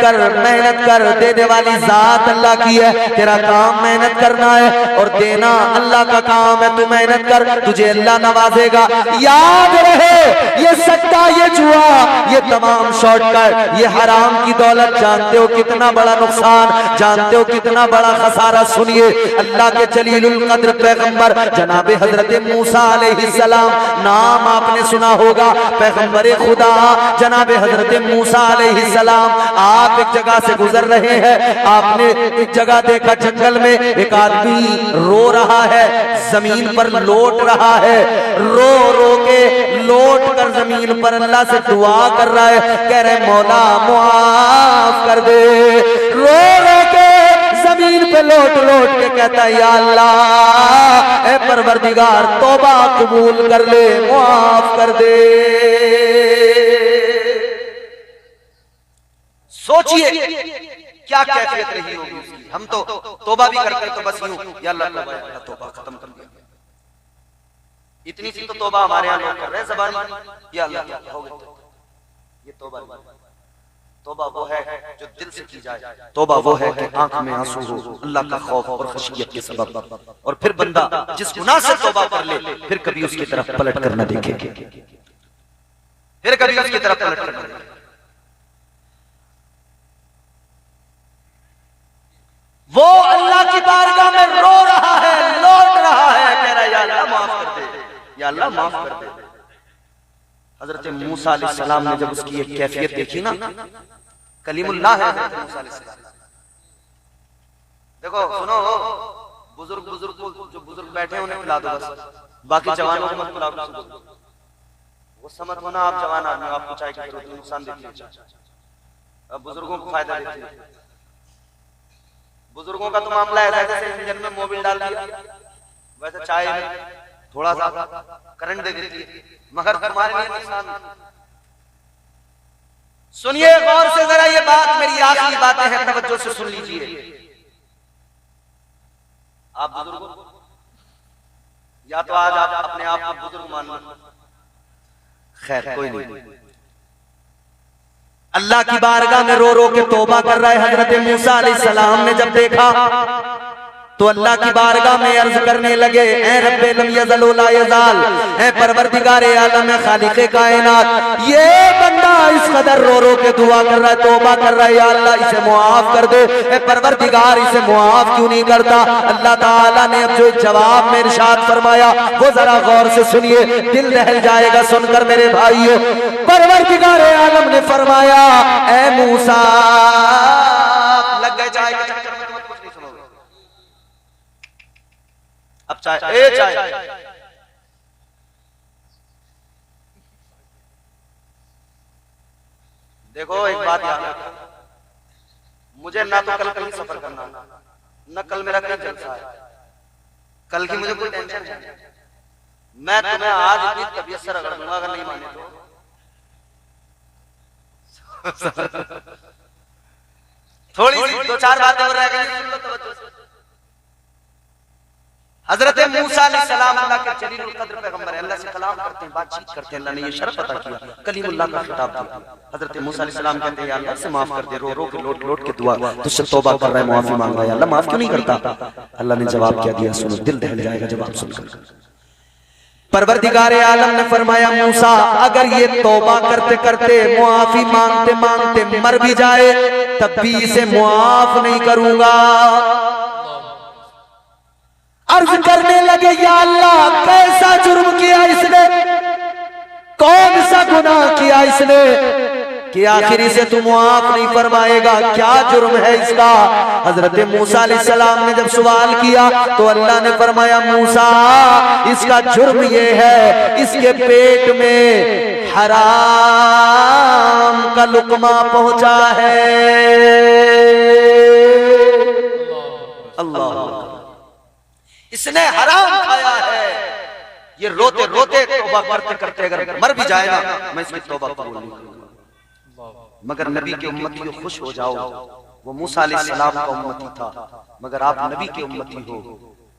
कर, देने वाली जात अल्लाह की है, तेरा काम मेहनत करना है और देना अल्लाह का काम है। तू मेहनत कर, तुझे अल्लाह नवाजेगा। याद रहे, ये सट्टा, ये जुआ, ये तमाम शॉर्टकट, ये हराम की दौलत, जानते हो कितना बड़ा नुकसान, जानते हो कितना बड़ा खसारा। सुनिए, अल्लाह के जलीलुल कद्र पैगंबर जनाबे हजरत मूसा अलैहिस्सलाम, नाम आपने सुना होगा, पैगंबरे खुदा जनाबे हजरत मूसा अलैहिस्सलाम। आप एक जगह से गुजर रहे हैं, आपने एक जगह देखा जंगल में एक आदमी रो रहा है, जमीन पर लौट रहा है, रो रो के लौट कर जमीन पर अल्लाह से दुआ कर रहा है, कह रहे मौला मुआफ कर दे। रो रो के जमीन पे लौट लौट के कहता है या अल्लाह, ए परवरदिगार, तौबा कबूल कर ले, मुआफ कर दे। सोचिए क्या कैफियत रही होगी उसकी। हम तो तौबा भी करते तो बस यूं, या अल्लाह तौबा खत्म कर दिया। इतनी सी तो तौबा हमारे यहाँ लोग कर रहे हैं ज़बानी, या अल्लाह हो गया। ये तौबा नहीं, तौबा वो है जो दिल से की जाए, तौबा वो है कि आंख में आंसू हो अल्लाह का खौफ और खशियत के सबब, और फिर बंदा जिस गुनाह से तौबा कर ले फिर कभी उसकी तरफ पलट कर न देखे, फिर कभी उसकी तरफ पलट कर न देखे। वो अल्लाह की बारगाह में रो रहा है, लौट रहा है, कह रहा है या अल्लाह माफ कर दे, या अल्लाह माफ कर दे। हजरत मूसा अलैहिस्सलाम ने जब उसकी एक कैफियत देखी ना, कलीमुल्लाह है हजरत मूसा अलैहिस्सलाम। देखो सुनो, बुजुर्ग को जो बुजुर्ग बैठे हैं उन्हें खिला दो बस, बाकी जवानों को मत खिलाओ। वो समझ होना आप जवान आदमी, आपको चाय की जरूरत नहीं, नुकसान देती है, अब बुजुर्गों को फायदा देती है। बुजुर्गों का तो मामला ऐसा है जैसे इंजन में मोबिल डाल दिया, वैसे चाय में थोड़ा सा करंट दे देती है, मगर तुम्हारे लिए नुकसान। सुनिए गौर से जरा ये बात, मेरी आखिरी बातें हैं, तवज्जो से सुन लीजिए। आप बुजुर्ग, या तो आज आप अपने आप को बुजुर्ग मान लो, खैर कोई नहीं। अल्लाह की बारगाह में रो रो के तौबा कर रहा है हजरत मूसा अलैहिस्सलाम ने जब देखा तो अल्लाह की बारगाह में अर्ज करने लगे, ऐ रब्बे लम यज़ल व ला यज़ाल, ऐ परवरदिगारे आलम खालिक़े कायनात, ये बंदा इस कदर रो रो के दुआ कर रहा है, तौबा कर रहा है, या अल्लाह इसे मुआफ कर दे, ऐ परवरदिगार इसे मुआफ क्यों नहीं करता। अल्लाह ताला ने अब जो जवाब में इरशाद फरमाया वो जरा गौर से सुनिए, दिल दहल जाएगा सुनकर मेरे भाइयों। परवरदिगारे आलम ने फरमाया, ऐ मूसा, लग गए चाय के चक्कर में, कुछ नहीं सुनोगे अब। चाय देखो एक बात याद रखो, मुझे ना तो कल कहीं सफर करना, न कल मेरा कहीं जलसा है, कल की मुझे कोई टेंशन नहीं। मैं तुम्हें आज इतनी तबीयत से रगड़ दूंगा, अगर नहीं माने तो थोड़ी सी 2-4 बातें और रह गई, सुन लो तवज्जो से। हजरत मूसा अलैहिस्सलाम अल्लाह के जलीलुल कद्र पैगंबर है, अल्लाह से कलाम करते हैं, बातचीत करते हैं। अल्लाह ने ये शर्फ अता किया, कलीमुल्लाह का खिताब दिया। हजरत मूसा अलैहिस्सलाम कहते हैं, या अल्लाह से माफ कर दे, रो रो के लोट लोट के दुआ, तुझसे तौबा कर रहा है, माफी मांग रहा है, अल्लाह माफ क्यों नहीं करता। अल्लाह ने जवाब क्या दिया सुनो, दिल दहल जाएगा जवाब सुनकर। परवरदिगारे आलम ने फरमाया, मूसा अगर ये तौबा करते करते मुआफी मांगते मांगते मर भी जाए तब भी इसे मुआफ नहीं करूंगा। अर्ज करने लगे, या अल्लाह कैसा जुर्म किया इसने, कौन सा गुनाह किया इसने कि आखिर इसे तू मुआफ नहीं फरमाएगा, क्या जुर्म है इसका। हजरत मूसा अलैहिस्सलाम ने जब सवाल किया तो अल्लाह ने फरमाया, मूसा इसका जुर्म ये है, इसके पेट में हराम का लुकमा पहुंचा है। अल्लाह, इसने हराम खाया है। ये रोते रोते तौबा करते करते अगर मर भी जाए ना, मैं इसकी तौबा कबूल नहीं करूंगा। मगर नबी के उम्मती हो, खुश हो जाओ, वो मूसा अलैहिस्सलाम का उम्मती था, मगर आप नबी के उम्मती हो।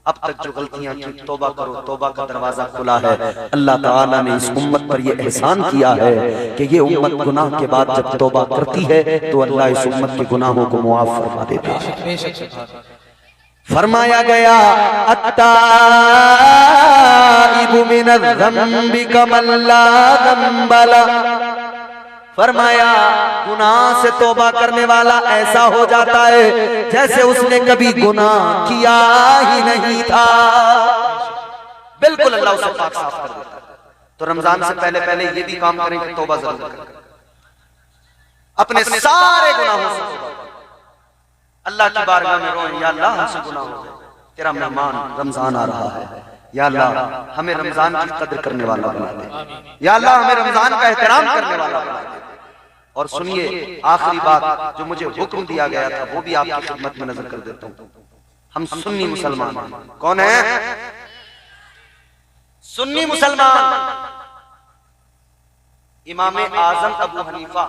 अब तक जो गलतियां की, तौबा करो, तौबा का दरवाजा खुला है। अल्लाह ताला ने इस उम्मत पर यह एहसान किया है कि ये उम्मत गुनाह के बाद जब तौबा करती है तो अल्लाह इस उम्मत के गुनाहों को मुआफ फरमा देता है। फरमाया गया, अत्ताइबु मिनज़्ज़म्बि कमन ला ज़म्ब लह, फरमाया गुनाह से तौबा करने वाला ऐसा हो जाता है जैसे उसने कभी गुनाह किया ही नहीं था। बिल्कुल अल्लाह उसे पाक साफ कर देता है। तो रमजान से पहले पहले ये भी काम करें कि तौबा जरूर करें, अपने सारे गुनाहों से अल्लाह की बारगाह में रोएं, या अल्लाह हमसे गुनाह हो गए, तेरा मेहमान रमजान आ रहा है, या अल्लाह हमें रमजान की कद्र करने वाला बना दे, या अल्लाह हमें रमजान का एहतराम करने वाला बना दे। और सुनिए आखिरी बात, जो मुझे हुक्म दिया गया था वो भी आपकी खिदमत में नजर कर देता हूं। हम सुन्नी मुसलमान, कौन है सुन्नी मुसलमान? इमाम आजम अबू हनीफा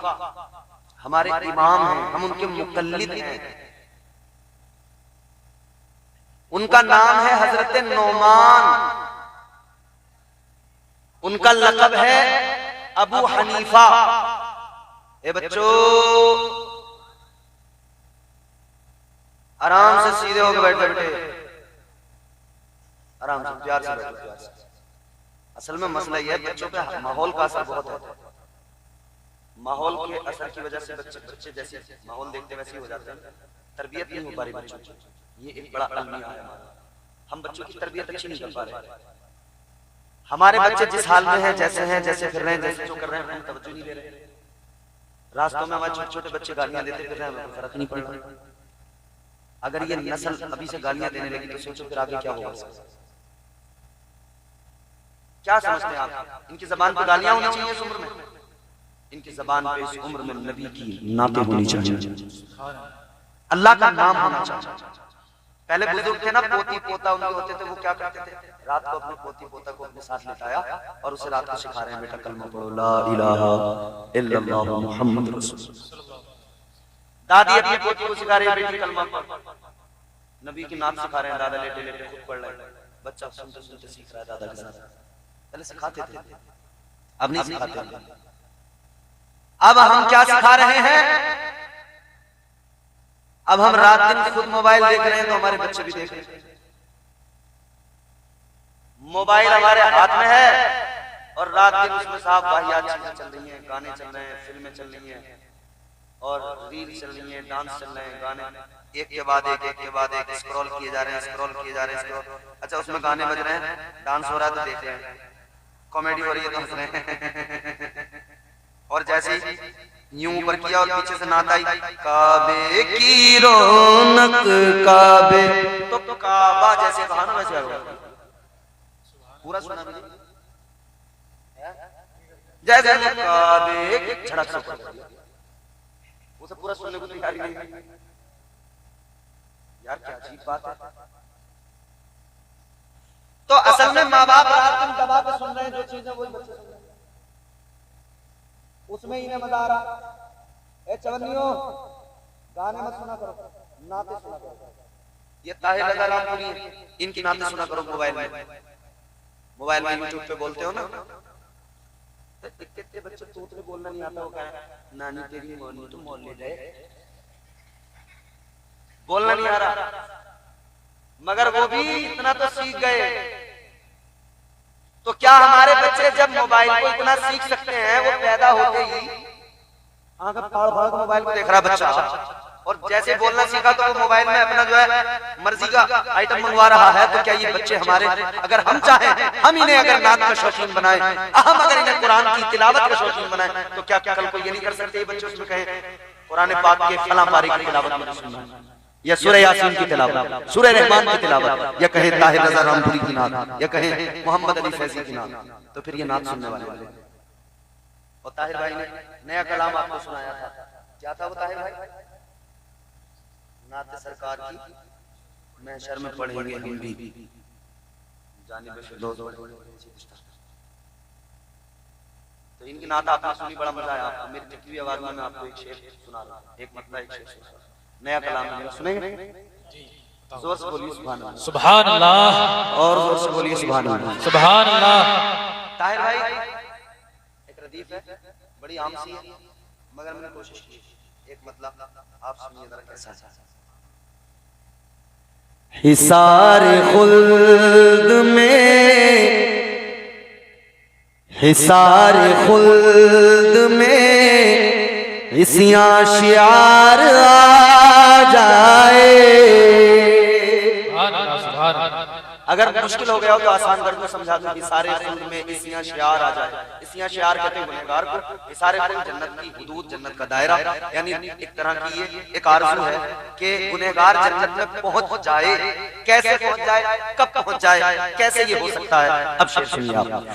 हमारे इमाम हैं, हम उनके मुकल्लिद हैं। उनका नाम है हजरत नौमान, उनका लक़ब है अबू हनीफा। ए बच्चों आराम से सीधे होकर बैठे बैठे, आराम से प्यार से बैठो, प्यार से। असल में मसला यह है बच्चों पे माहौल का असर बहुत है। माहौल के असर की वजह से बच्चे जैसे माहौल देखते वैसे ही हो जाते हैं, तरबियत नहीं हो पा रही बच्चों की। ये एक बड़ा अलमिया है, हम बच्चों की तरबियत अच्छी नहीं कर पा रहे। हमारे बच्चे जिस हाल में हैं, जैसे फिर रहे हैं, जैसे जो कर रहे हैं, हम तवज्जो नहीं दे रहे। रास्तों में हमारे छोटे छोटे बच्चे गालियां देते फिर रहे हैं, हमें फर्क नहीं पड़ रहा। अगर ये नस्ल अभी से गालियां देने लगी तो सोचो फिर आगे क्या होगा। क्या समझते हैं आप? इनकी जबान पर गालियां होनी चाहिए इस उम्र में, इनकी जबान पे इस उम्र में नबी की नाते होनी चाहिए, अल्लाह का नाम होना चाहिए। पहले बुजुर्ग थे ना, पोती पोता उनके होते थे, वो क्या करते थे, रात को अपने पोती पोता को अपने साथ लेटाया और उसे रात को सिखा रहे हैं, बेटा कलमा पढ़ो, ला इलाहा इल्लल्लाह मुहम्मद रसूलुल्लाह। दादी अपनी पोती को सिखा रही है, बेटी कलमा पढ़। नबी की नात सिखा रहे हैं, दादा लेटे लेटे खुद पढ़ रहे हैं, बच्चा सुनते सुनते सीख रहा है दादा के साथ। पहले सिखाते थे, अब नहीं सिखाते। अब हम क्या सिखा रहे हैं, अब हम रात दिन खुद मोबाइल देख रहे हैं तो हमारे बच्चे भी देख रहे हैं। मोबाइल हमारे हाथ में है और रात दिन उसमें साफ वाहियात चीजें चल रही हैं, गाने चल रहे हैं, फिल्में चल रही हैं और रील चल रही है, डांस चल रहे हैं, गाने एक के बाद एक स्क्रॉल किए जा रहे हैं, स्क्रॉल किए जा रहे हैं, स्क्रॉल। अच्छा, उसमें गाने बज रहे हैं, डांस हो रहा है तो देख रहे हैं, कॉमेडी हो रही है तो हंस रहे हैं। और जैसे ही यूं ऊपर किया और पीछे से नात आई, काबे की रौनक काबे, तो काबा जैसे कहा ना वैसे आएगा। पूरा सुना मुझे, जैसे काबे झड़क से उसे पूरा सुनने को तैयार नहीं। यार क्या अजीब बात है। तो असल में माँ बाप रात दिन दबा के सुन रहे हैं जो चीजें, वही बच्चे सुन रहे हैं, उसमें इन्हें मजा आ रहा। ए चवन्नियों, गाने मत सुना करो, नाते सुना करो। ये ताहिर रज़ा रामपुरी, इनकी नाते सुना करो मोबाइल में। मोबाइल में यूट्यूब पे बोलते हो ना, कितने बच्चे तोतले बोलना नहीं आता, वो कह रहे नानी तेरी मौली तो मौली है, बोलना नहीं आ रहा, मगर वो भी इतना तो सीख गए। तो क्या हमारे बच्चे जब मोबाइल को इतना सीख सकते हैं, वो पैदा होते ही आंखें फाड़ फाड़ मोबाइल को देख रहा बच्चा, और जैसे बोलना सीखा तो वो मोबाइल में अपना जो है मर्जी का आइटम मंगवा रहा है। तो क्या ये बच्चे हमारे, अगर हम चाहें, हम इन्हें अगर नात का शौकीन बनाएं, हम अगर इन्हें कुरान की तिलावत का शौकीन बनाएं, तो क्या कल को ये नहीं कर सकते ये बच्चे उसमें कहें कुरान पाक के फलां पारी की तिलावत मुझे सुनना है, या सूरह यासीन की तिलावत, सूरह रहमान की तिलावत, या कहें ताहिर रज़ा रामपुरी की नात, या कहें मोहम्मद अली फैजी की नात, तो फिर ये नात सुनने वाले। और ताहिर भाई ने नया कलाम आपको सुनाया था, क्या था वो ताहिर भाई? नात सरकार की महशर में पढ़ेंगे हम भी, जानिब फिरदौस। तो इनकी नात आपने सुनी, बड़ा मजा आया आपको। मेरी तकवी आवाज में मैं आपको एक शेर सुना रहा हूं, एक मतलब एक शेर नया कलाम सुनेंगे, जोर से बोलिए सुभान अल्लाह, सुभान अल्लाह, और जोर से बोलिए सुभान अल्लाह, सुभान अल्लाह। ताहिर भाई एक रदीफ है, बड़ी आम सी है, मगर मैंने कोशिश की एक मतलब आप सुनिए जरा कैसा है। हिसार खुल्द में, हिसार खुल्द में इसियां शियार आ जाए। अगर मुश्किल हो गया हो तो आसान कर दूं, समझा दूं कि सारे खुल्द में इसियां शियार आ जाए। इसियां शियार कहते हैं गुनहगार को, सारे खुल्द जन्नत की हुदूद, जन्नत का दायरा, यानी एक तरह की ये एक आरज़ू है कि गुनहगार जन्नत में पहुंच जाए। कैसे पहुंच जाए, कब पहुंच जाए, कैसे ये हो सकता है? अब शेर सुनिए आप।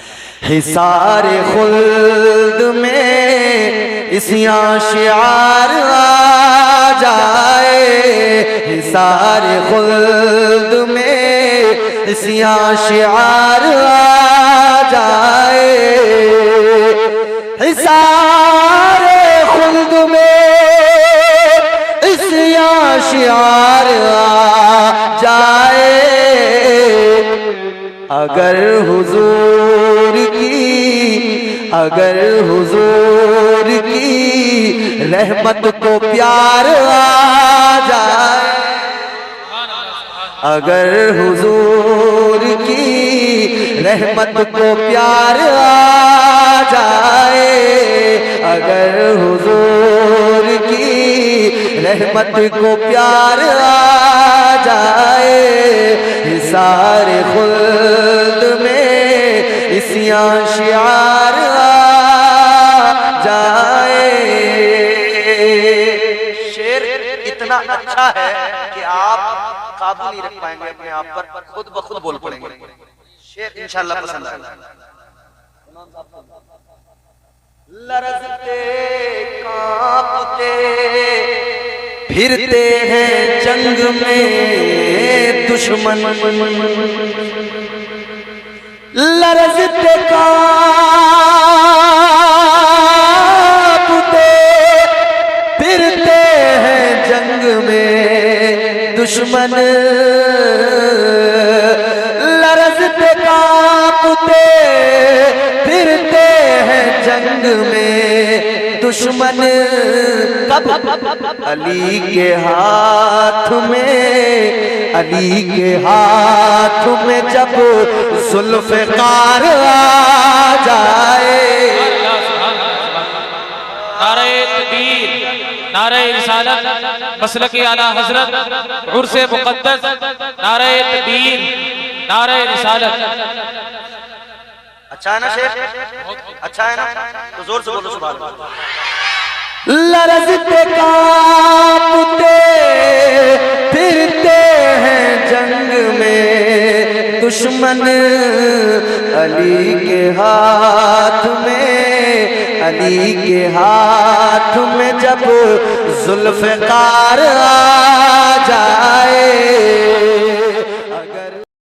हिसार खुल्द में इसियां शियार आ जाए, हिसार खुल्द में इसियां शियार आ जाए, हिसार खुल्द में इसियां शियार आ जाए। अगर हुजूर की रहमत को प्यार आ जाए, अगर हुजूर की रहमत को प्यार आ जाए, अगर हुजूर की रहमत को प्यार आ जाए, हिसार खुल्द में इसियां शियार आ जाए। शेर इतना अच्छा है कि आप काबू नहीं रख पाएंगे अपने आप पर, खुद ब खुद बोल पड़ेंगे। शेर इंशाअल्लाह पसंद आएगा। लरजते कांपते फिरते हैं जंग में दुश्मन, लरज़ते कांपते फिरते हैं जंग में दुश्मन, लरज़ते कांपते फिरते हैं जंग में दुश्मन। कब? अली के हाथ में, अली के हाथ में जब जुल्फ़िकार आ जाए। नारे तकबीर, नारे रिसालत, मसलक आला हजरत, उर्स मुक़द्दस, नारे तकबीर, नारे रिसालत। अच्छा है ना शेर? अच्छा है ना? तो जोर से बोलो सुभान अल्लाह। लरज़ते कांपते फिरते हैं जंग में दुश्मन, अली के हाथ में, अली के हाथ में जब जुल्फ़िकार आ जाए।